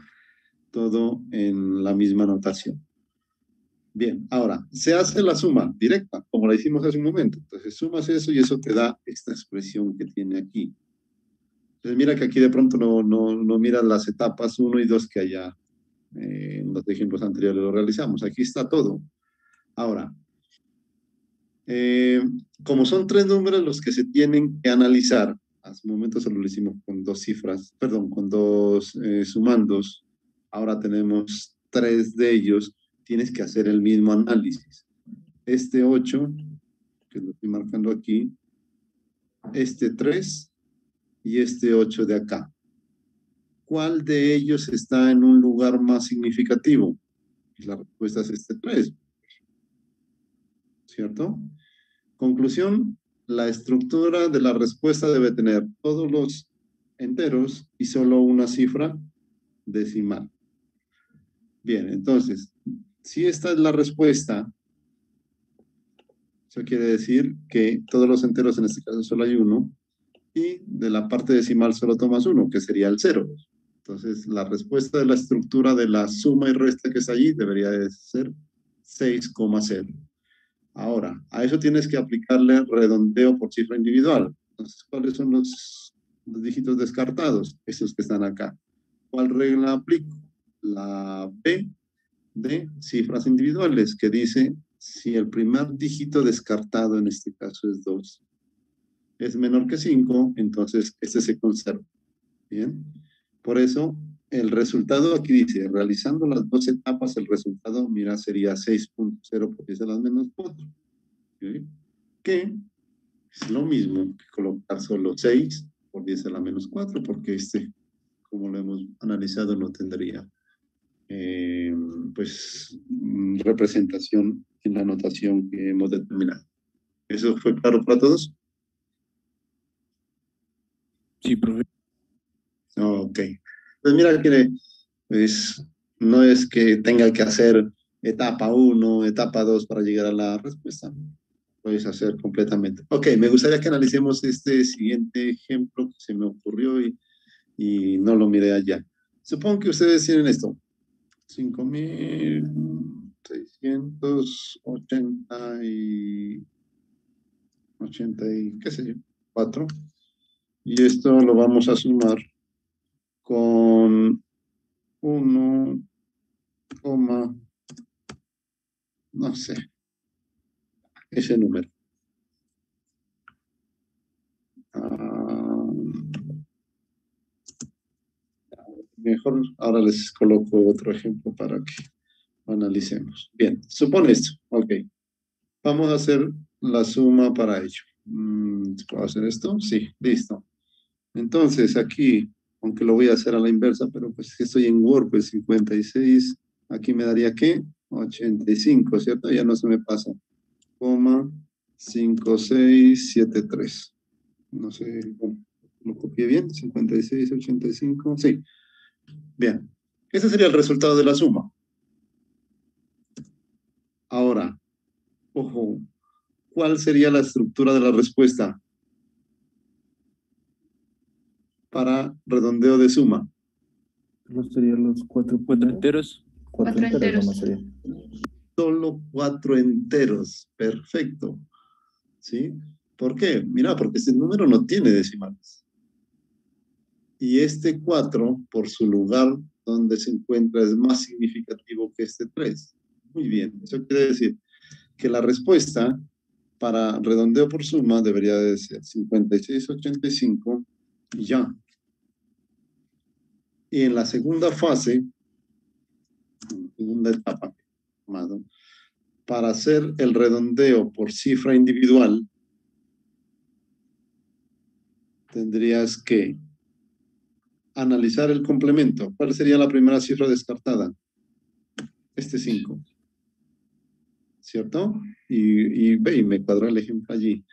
todo en la misma notación. Bien, ahora, se hace la suma directa, como la hicimos hace un momento. Entonces, sumas eso y eso te da esta expresión que tiene aquí. Entonces, mira que aquí de pronto no miras las etapas 1 y 2 que allá en los ejemplos anteriores lo realizamos. Aquí está todo. Ahora, como son 3 números los que se tienen que analizar, hace un momento solo lo hicimos con 2 cifras, perdón, con 2 sumandos, ahora tenemos 3 de ellos, tienes que hacer el mismo análisis. Este 8, que lo estoy marcando aquí, este 3 y este 8 de acá. ¿Cuál de ellos está en un lugar más significativo? Y la respuesta es este 3. ¿Cierto? Conclusión, la estructura de la respuesta debe tener todos los enteros y solo una cifra decimal. Bien, entonces, si esta es la respuesta, eso quiere decir que todos los enteros, en este caso solo hay uno, y de la parte decimal solo tomas uno, que sería el 0. Entonces, la respuesta de la estructura de la suma y resta que está allí debería de ser 6,0. Ahora, a eso tienes que aplicarle redondeo por cifra individual. Entonces, ¿cuáles son los dígitos descartados? Esos que están acá. ¿Cuál regla aplico? La B de cifras individuales, que dice, si el primer dígito descartado, en este caso es 2, es menor que 5, entonces este se conserva. Bien. Por eso, el resultado aquí dice, realizando las 2 etapas, el resultado, mira, sería 6.0 por 10 a la menos 4. ¿Sí? Que es lo mismo que colocar solo 6 por 10 a la menos 4, porque este, como lo hemos analizado, no tendría pues representación en la notación que hemos determinado. ¿Eso fue claro para todos? Sí, profe. Ok. Pues mira que pues, no es que tenga que hacer etapa 1, etapa 2 para llegar a la respuesta. Puedes hacer completamente. Ok, me gustaría que analicemos este siguiente ejemplo que se me ocurrió y no lo miré allá. Supongo que ustedes tienen esto. 5.680 y qué sé yo, 4. Y esto lo vamos a sumar con 1, no sé, ese número. Mejor ahora les coloco otro ejemplo para que lo analicemos. Bien, supone esto. Ok. Vamos a hacer la suma para ello. ¿Puedo hacer esto? Sí, listo. Entonces aquí, aunque lo voy a hacer a la inversa, pero pues estoy en Word, pues 56, aquí me daría ¿qué? 85, ¿cierto? Ya no se me pasa. 5673. No sé, bueno, lo copié bien, 5685, sí. Bien, ese sería el resultado de la suma. Ahora, ojo, ¿cuál sería la estructura de la respuesta para redondeo de suma? ¿No serían los 4 enteros? 4 enteros nomás sería. Solo 4 enteros, perfecto. ¿Sí? ¿Por qué? Mira, porque este número no tiene decimales. Y este 4, por su lugar donde se encuentra, es más significativo que este 3. Muy bien, eso quiere decir que la respuesta para redondeo por suma debería de ser 5685 y ya. Y en la segunda fase, segunda etapa, para hacer el redondeo por cifra individual, tendrías que analizar el complemento. ¿Cuál sería la primera cifra descartada? Este 5. ¿Cierto? Y me cuadró el ejemplo allí.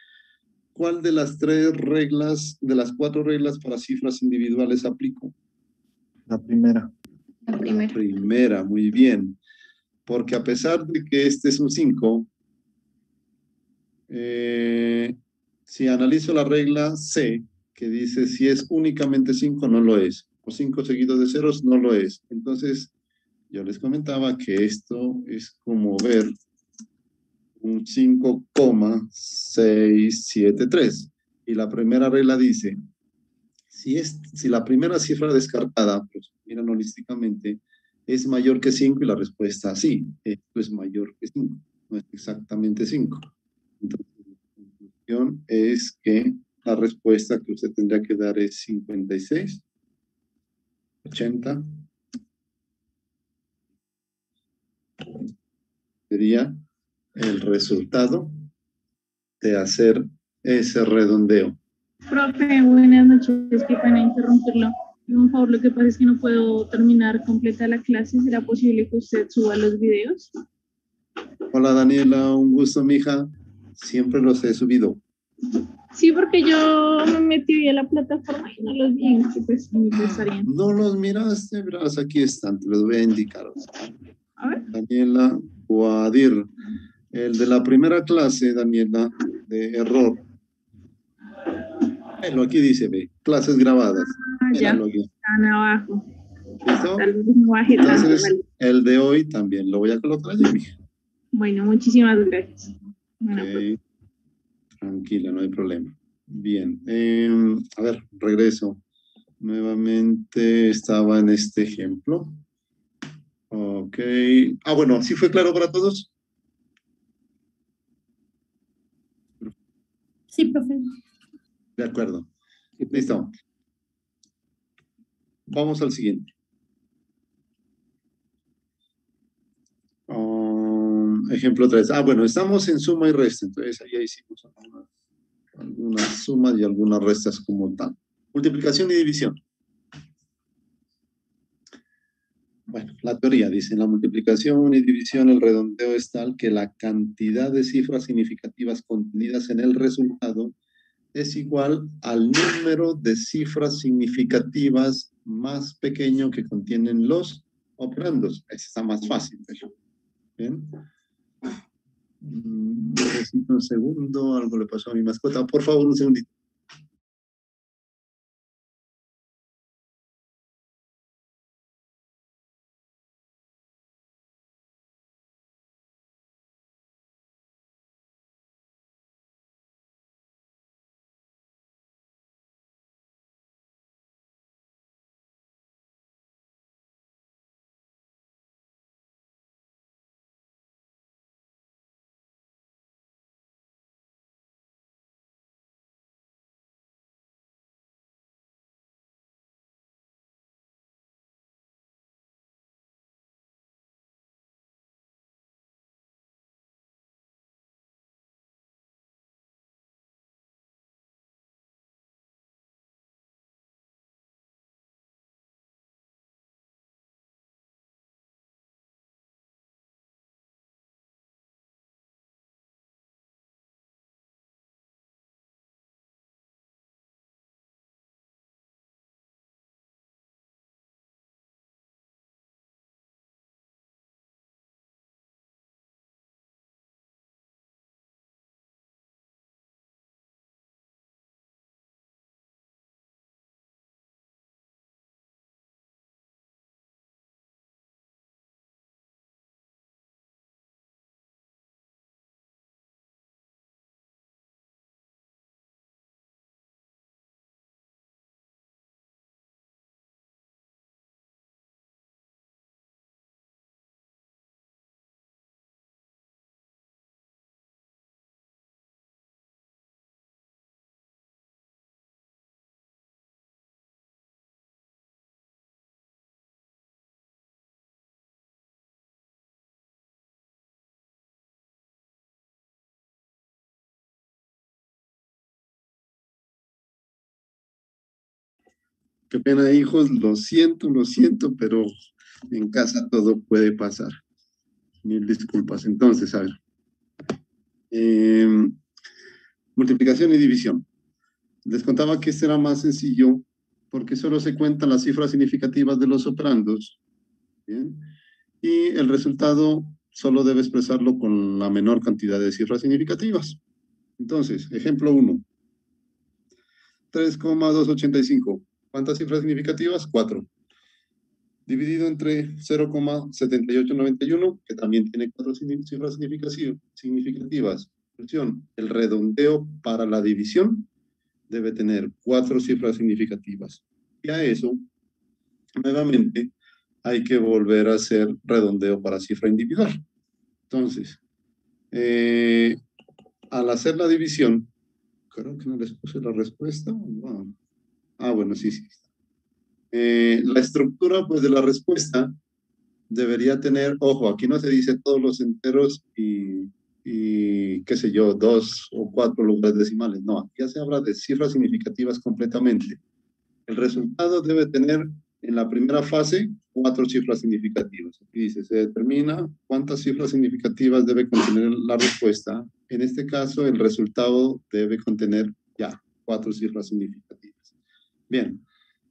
¿Cuál de las 3 reglas, de las 4 reglas para cifras individuales aplico? La primera. La primera. La primera, muy bien. Porque a pesar de que este es un 5, si analizo la regla C, que dice si es únicamente 5, no lo es. O 5 seguidos de ceros, no lo es. Entonces, yo les comentaba que esto es como ver un 5,673. Y la primera regla dice, si la primera cifra descartada, pues miran holísticamente, es mayor que 5 y la respuesta sí, esto es mayor que 5, no es exactamente 5. Entonces, la conclusión es que la respuesta que usted tendría que dar es 56, 80, sería el resultado de hacer ese redondeo. Profe, buenas noches, qué pena interrumpirlo. Por favor, lo que pasa es que no puedo terminar completa la clase. ¿Será posible que usted suba los videos? Hola Daniela, un gusto, mija. Siempre los he subido. Sí, porque yo me metí a la plataforma y no los vi, que pues me estarían. No los miraste, verás, aquí están, te los voy a indicar. A ver. Daniela Guadir, el de la primera clase, Daniela, de error. Bueno, aquí dice, ve, clases grabadas. Ya, Míralo aquí. están abajo. ¿Listo? Tal vez no baje tanto, Entonces, vale. el de hoy también lo voy a colocar allí, mija. Bueno, muchísimas gracias. Bueno, Ok. Tranquila, no hay problema. Bien. A ver, regreso. Nuevamente estaba en este ejemplo. Ok. Ah, bueno, ¿sí fue claro para todos? sí, profe. De acuerdo. Listo. Vamos al siguiente. Ejemplo 3. Ah, bueno, estamos en suma y resta. Entonces, ahí hicimos algunas sumas y algunas restas como tal. Multiplicación y división. Bueno, la teoría dice, en la multiplicación y división el redondeo es tal que la cantidad de cifras significativas contenidas en el resultado es igual al número de cifras significativas más pequeño que contienen los operandos. Ese está más fácil. ¿Bien? Necesito un segundo, algo le pasó a mi mascota. Por favor, un segundito. Qué pena, hijos, lo siento, pero en casa todo puede pasar. Mil disculpas. Entonces, a ver. Multiplicación y división. Les contaba que este era más sencillo porque solo se cuentan las cifras significativas de los operandos. ¿Bien? y el resultado solo debe expresarlo con la menor cantidad de cifras significativas. Entonces, ejemplo 1. 3,285. ¿Cuántas cifras significativas? 4. Dividido entre 0,7891, que también tiene 4 cifras significativas. El redondeo para la división debe tener 4 cifras significativas. Y a eso, nuevamente, hay que volver a hacer redondeo para cifra individual. Entonces, al hacer la división, creo que no les puse la respuesta. No. Ah, bueno, sí. La estructura, pues, de la respuesta debería tener, ojo, aquí no se dice todos los enteros y qué sé yo, 2 o 4 lugares decimales. No, aquí ya se habla de cifras significativas completamente. El resultado debe tener en la primera fase 4 cifras significativas. Aquí dice, se determina cuántas cifras significativas debe contener la respuesta. En este caso, el resultado debe contener ya 4 cifras significativas. Bien,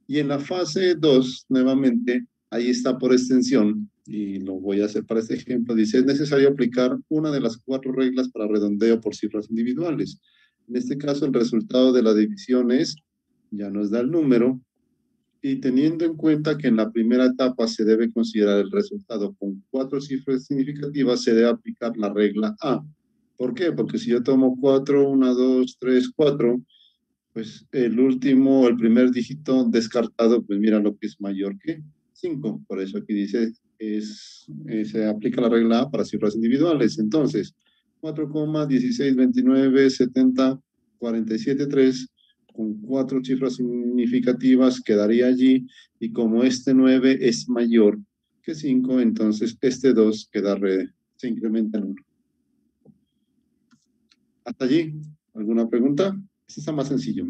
y en la fase 2, nuevamente, ahí está por extensión, y lo voy a hacer para este ejemplo, dice, es necesario aplicar una de las 4 reglas para redondeo por cifras individuales. En este caso, el resultado de la división es, ya nos da el número, y teniendo en cuenta que en la primera etapa se debe considerar el resultado con 4 cifras significativas, se debe aplicar la regla A. ¿Por qué? Porque si yo tomo 4, 1, 2, 3, 4, pues el primer dígito descartado, pues mira lo que es mayor que 5. Por eso aquí dice, se aplica la regla A para cifras individuales. Entonces, 4,16297047,3 con 4 cifras significativas quedaría allí, y como este 9 es mayor que 5, entonces este 2 se incrementa en 1. ¿Hasta allí? ¿Alguna pregunta? Este está más sencillo.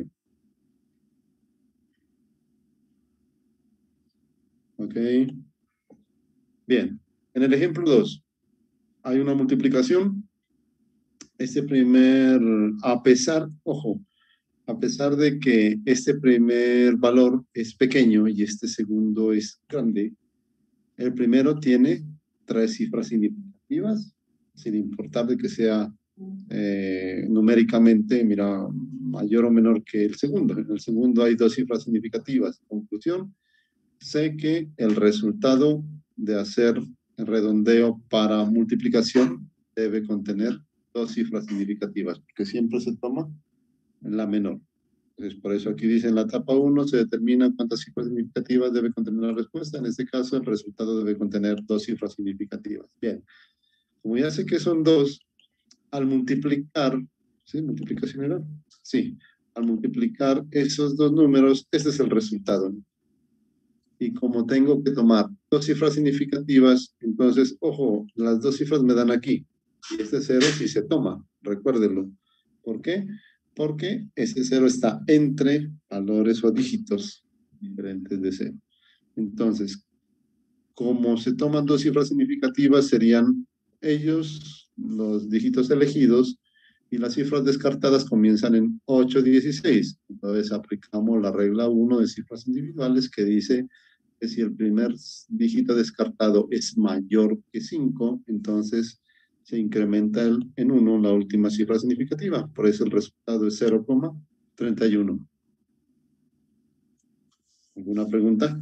Ok. Bien. En el ejemplo 2, hay una multiplicación. A pesar de que este primer valor es pequeño y este segundo es grande, el primero tiene 3 cifras significativas, sin importar de que sea numéricamente, mira, mayor o menor que el segundo. En el segundo hay 2 cifras significativas. Conclusión, sé que el resultado de hacer el redondeo para multiplicación debe contener 2 cifras significativas, porque siempre se toma la menor. Entonces, por eso aquí dice en la etapa 1 se determina cuántas cifras significativas debe contener la respuesta. En este caso, el resultado debe contener 2 cifras significativas. Bien, como ya sé que son 2, al multiplicar, ¿sí? ¿Multiplicación era? Sí, al multiplicar esos 2 números, este es el resultado, ¿no? Y como tengo que tomar 2 cifras significativas, entonces, ojo, las 2 cifras me dan aquí. Y este 0 sí se toma, recuérdenlo. ¿Por qué? Porque este 0 está entre valores o dígitos diferentes de 0. Entonces, como se toman 2 cifras significativas, serían ellos los dígitos elegidos, y las cifras descartadas comienzan en 8, 16. Entonces, aplicamos la regla 1 de cifras individuales, que dice que si el primer dígito descartado es mayor que 5, entonces se incrementa en 1 la última cifra significativa. Por eso el resultado es 0,31. ¿Alguna pregunta?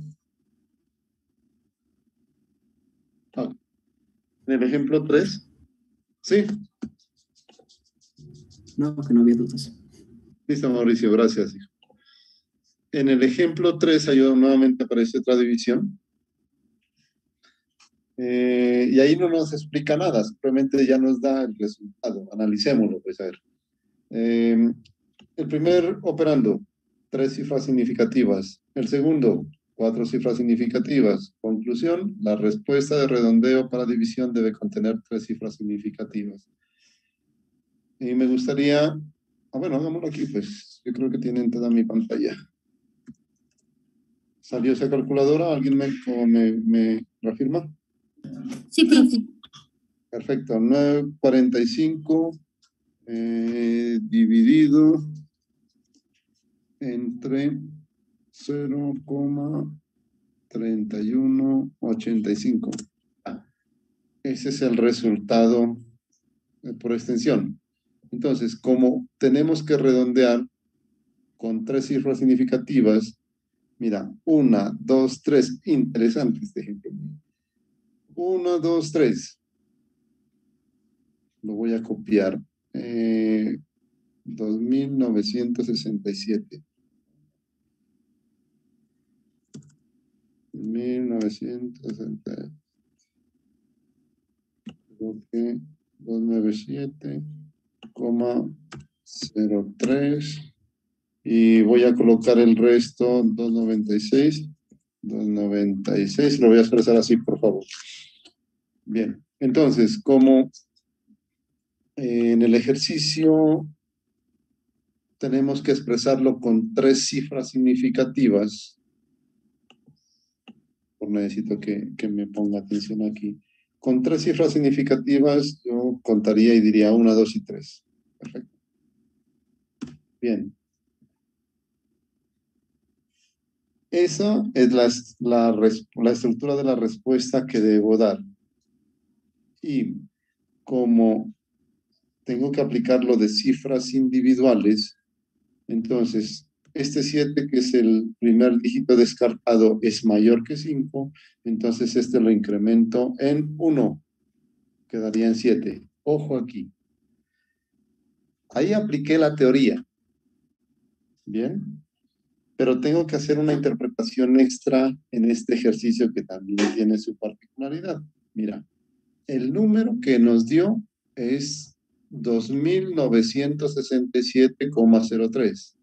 Ah, en el ejemplo 3. Sí. No, que no había dudas. Listo, Mauricio, gracias. En el ejemplo 3, ahí nuevamente aparece otra división. Y ahí no nos explica nada, simplemente ya nos da el resultado. Analicémoslo, pues, a ver. El primer operando, 3 cifras significativas. El segundo, 4 cifras significativas. Conclusión, la respuesta de redondeo para división debe contener 3 cifras significativas. Y me gustaría, bueno, hagámoslo aquí, pues. Yo creo que tienen toda mi pantalla. ¿Salió esa calculadora? ¿Alguien me reafirma? Sí, profe. Perfecto. 945 dividido entre 0,3185. ese es el resultado por extensión. Entonces, como tenemos que redondear con 3 cifras significativas, mira, 1, 2, 3, interesante este ejemplo. 1, 2, 3. Lo voy a copiar. 2967. 1960. 297,03 y voy a colocar el resto 296, lo voy a expresar así, por favor. Bien, entonces, como en el ejercicio tenemos que expresarlo con 3 cifras significativas, necesito que me ponga atención aquí. Con 3 cifras significativas, yo contaría y diría 1, 2 y 3. Perfecto. Bien. Esa es la estructura de la respuesta que debo dar. Y como tengo que aplicarlo de cifras individuales, entonces este 7, que es el primer dígito descartado, es mayor que 5, entonces este lo incremento en 1. Quedaría en 7. Ojo aquí. Ahí apliqué la teoría. Bien. Pero tengo que hacer una interpretación extra en este ejercicio que también tiene su particularidad. Mira, el número que nos dio es 2967,03.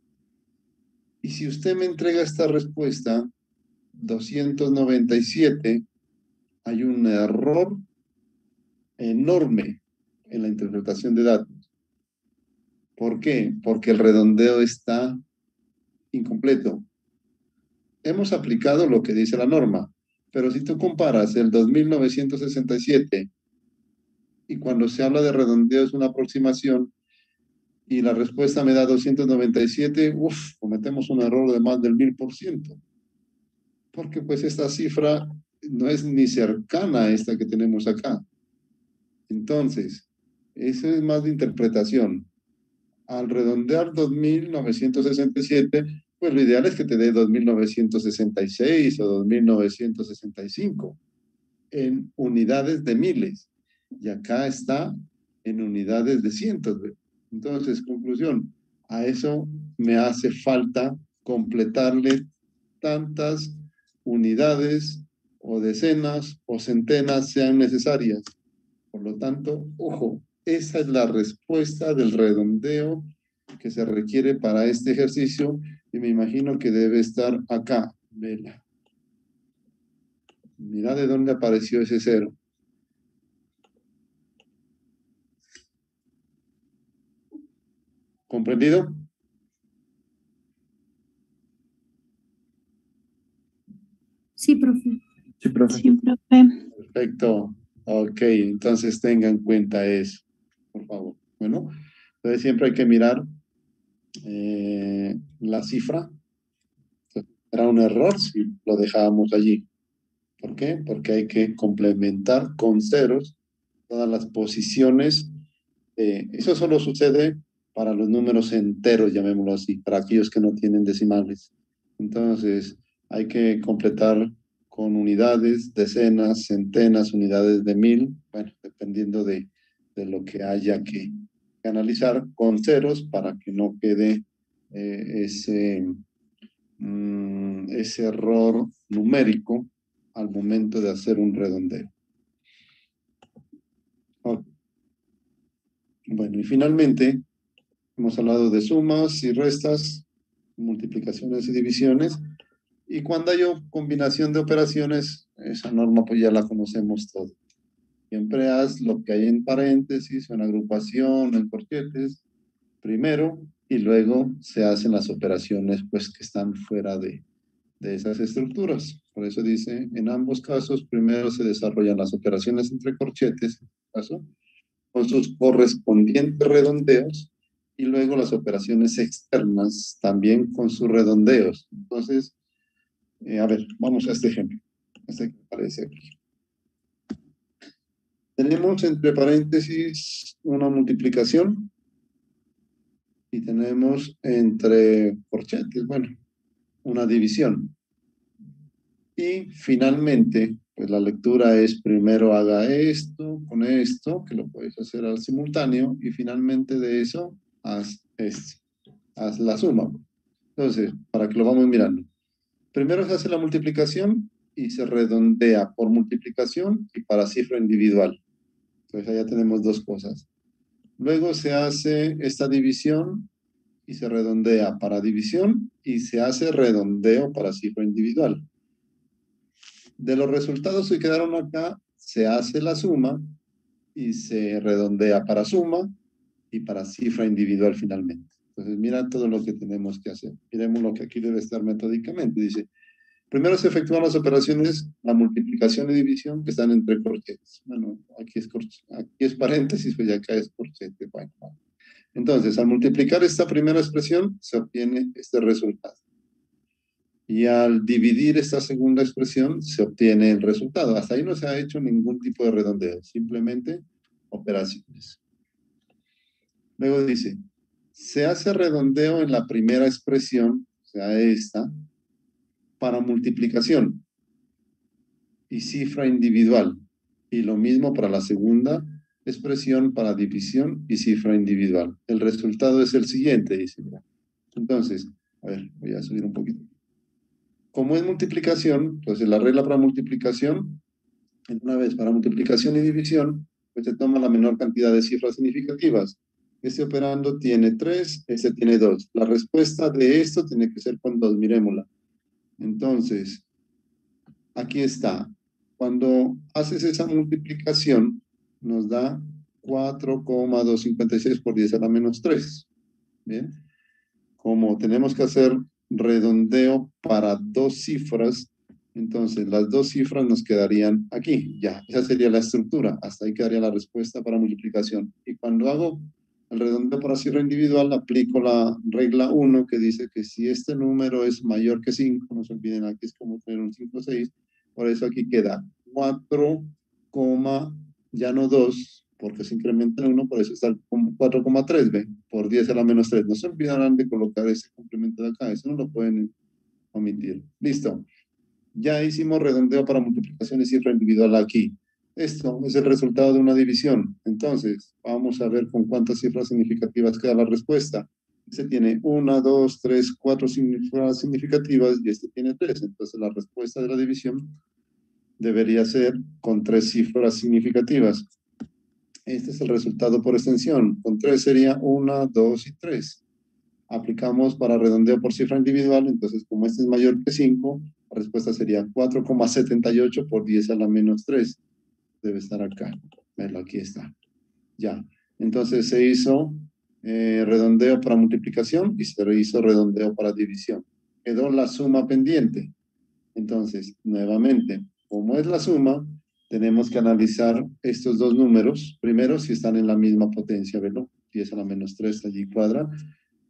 Y si usted me entrega esta respuesta, 297, hay un error enorme en la interpretación de datos. ¿Por qué? Porque el redondeo está incompleto. Hemos aplicado lo que dice la norma, pero si tú comparas el 2967 y cuando se habla de redondeo es una aproximación y la respuesta me da 297, cometemos un error de más del 1000%. Porque pues esta cifra no es ni cercana a esta que tenemos acá. Entonces, eso es más de interpretación. Al redondear 2967, pues lo ideal es que te dé 2966 o 2965 en unidades de miles. Y acá está en unidades de cientos. Entonces, conclusión, a eso me hace falta completarle tantas unidades o decenas o centenas sean necesarias. Por lo tanto, ojo, esa es la respuesta del redondeo que se requiere para este ejercicio y me imagino que debe estar acá. Vela. Mira de dónde apareció ese 0. ¿Comprendido? Sí, profe. Sí, profe. Sí, profe. Perfecto. Ok, entonces tenga en cuenta eso, por favor. Bueno, entonces siempre hay que mirar la cifra. Era un error si lo dejábamos allí. ¿Por qué? Porque hay que complementar con ceros todas las posiciones. Eso solo sucede para los números enteros, llamémoslo así, para aquellos que no tienen decimales. Entonces, hay que completar con unidades, decenas, centenas, unidades de 1000, bueno, dependiendo de lo que haya que analizar, con ceros para que no quede ese error numérico al momento de hacer un redondeo. Okay. Bueno, y finalmente hemos hablado de sumas y restas, multiplicaciones y divisiones, y cuando hay combinación de operaciones, esa norma pues ya la conocemos todo. Siempre haz lo que hay en paréntesis, en agrupación, en corchetes, primero, y luego se hacen las operaciones pues que están fuera de esas estructuras. Por eso dice, en ambos casos, primero se desarrollan las operaciones entre corchetes, en este caso, con sus correspondientes redondeos, y luego las operaciones externas también con sus redondeos. Entonces, a ver, vamos a este ejemplo. Este que aparece aquí. Tenemos entre paréntesis una multiplicación y tenemos entre corchetes, bueno, una división. Y finalmente, pues la lectura es primero haga esto con esto, que lo puedes hacer al simultáneo, y finalmente de eso haz esto, haz la suma. Entonces, para que lo vamos mirando. Primero se hace la multiplicación y se redondea por multiplicación y para cifra individual. Entonces, allá tenemos dos cosas. Luego se hace esta división y se redondea para división y se hace redondeo para cifra individual. De los resultados que quedaron acá, se hace la suma y se redondea para suma y para cifra individual finalmente. Entonces, mira todo lo que tenemos que hacer. Miremos lo que aquí debe estar metódicamente. Dice, primero se efectúan las operaciones, la multiplicación y división que están entre corchetes. Bueno, aquí es paréntesis, pues ya acá es corchete. Bueno, entonces, al multiplicar esta primera expresión, se obtiene este resultado. Y al dividir esta segunda expresión, se obtiene el resultado. Hasta ahí no se ha hecho ningún tipo de redondeo, simplemente operaciones. Luego dice, se hace redondeo en la primera expresión, o sea, esta, para multiplicación y cifra individual. Y lo mismo para la segunda expresión para división y cifra individual. El resultado es el siguiente, dice. Entonces, a ver, voy a subir un poquito. Como es multiplicación, entonces la regla para multiplicación, una vez para multiplicación y división, pues se toma la menor cantidad de cifras significativas. Este operando tiene 3, este tiene 2. La respuesta de esto tiene que ser con 2, miremosla. Entonces, aquí está. Cuando haces esa multiplicación, nos da 4,256 por 10 a la menos 3. Bien. Como tenemos que hacer redondeo para dos cifras, entonces las dos cifras nos quedarían aquí. Ya, esa sería la estructura. Hasta ahí quedaría la respuesta para multiplicación. Y cuando hago el redondeo para cifra individual, aplico la regla 1 que dice que si este número es mayor que 5, no se olviden, aquí es como tener un 5 o 6, por eso aquí queda 4, ya no 2, porque se incrementa en 1, por eso está el 4,3, ¿ve? Por 10 a la menos 3. No se olvidarán de colocar ese complemento de acá, eso no lo pueden omitir. Listo. Ya hicimos redondeo para multiplicación y cifra individual aquí. Esto es el resultado de una división. Entonces, vamos a ver con cuántas cifras significativas queda la respuesta. Este tiene 1, 2, 3, 4 cifras significativas y este tiene 3. Entonces, la respuesta de la división debería ser con 3 cifras significativas. Este es el resultado por extensión. Con 3 sería 1, 2 y 3. Aplicamos para redondeo por cifra individual, entonces como este es mayor que 5, la respuesta sería 4,78 por 10 a la menos 3. Debe estar acá. Verlo, aquí está. Ya. Entonces se hizo redondeo para multiplicación y se hizo redondeo para división. Quedó la suma pendiente. Entonces, nuevamente, como es la suma, tenemos que analizar estos dos números. Primero, si están en la misma potencia, ¿verdad? 10 a la menos 3 allí cuadra.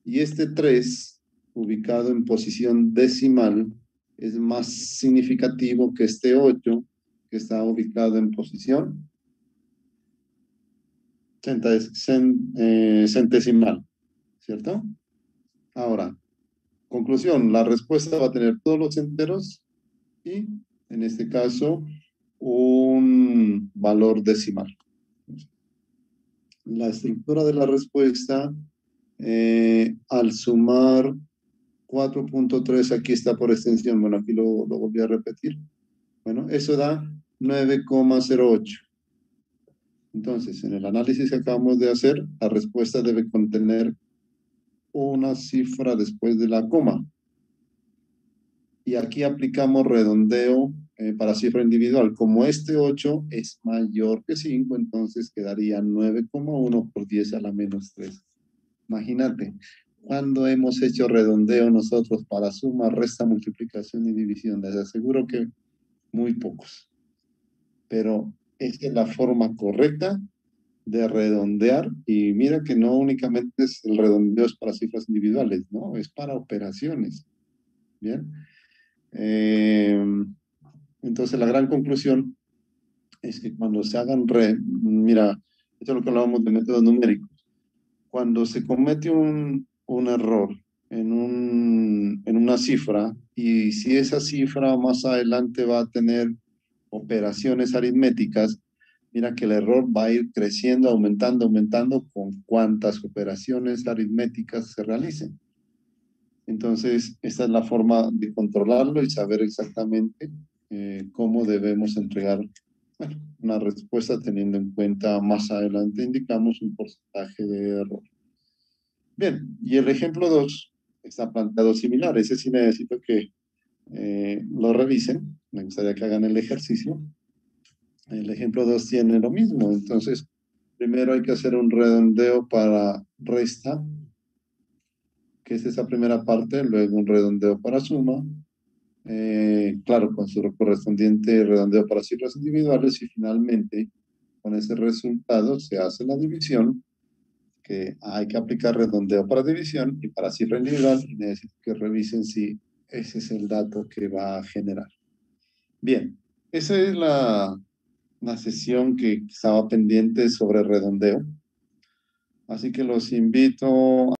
Y este 3, ubicado en posición decimal, es más significativo que este 8, que está ubicado en posición centesimal, ¿cierto? Ahora, conclusión, la respuesta va a tener todos los enteros y, en este caso, un valor decimal. La estructura de la respuesta, al sumar 4.3, aquí está por extensión, bueno, aquí lo volví a repetir. Bueno, eso da 9,08. Entonces, en el análisis que acabamos de hacer, la respuesta debe contener una cifra después de la coma. Y aquí aplicamos redondeo para cifra individual. Como este 8 es mayor que 5, entonces quedaría 9,1 por 10 a la menos 3. Imagínate, ¿cuándo hemos hecho redondeo nosotros para suma, resta, multiplicación y división? Les aseguro que muy pocos. Pero esta es la forma correcta de redondear. Y mira que no únicamente es el redondeo es para cifras individuales, ¿no? Es para operaciones. ¿Bien? Entonces la gran conclusión es que cuando se hagan mira, esto es lo que hablábamos de métodos numéricos. Cuando se comete un error en una cifra, y si esa cifra más adelante va a tener operaciones aritméticas, mira que el error va a ir creciendo, aumentando, aumentando con cuantas operaciones aritméticas se realicen. Entonces, esta es la forma de controlarlo y saber exactamente cómo debemos entregar, bueno, una respuesta teniendo en cuenta más adelante, indicamos un porcentaje de error. Bien, y el ejemplo 2 está planteado similar. Ese sí necesito que lo revisen. Me gustaría que hagan el ejercicio. El ejemplo 2 tiene lo mismo. Entonces, primero hay que hacer un redondeo para resta, que es esa primera parte, luego un redondeo para suma, claro, con su correspondiente redondeo para cifras individuales, y finalmente, con ese resultado se hace la división, que hay que aplicar redondeo para división y para cifra individual, y necesito que revisen si ese es el dato que va a generar. Bien, esa es la sesión que estaba pendiente sobre redondeo. Así que los invito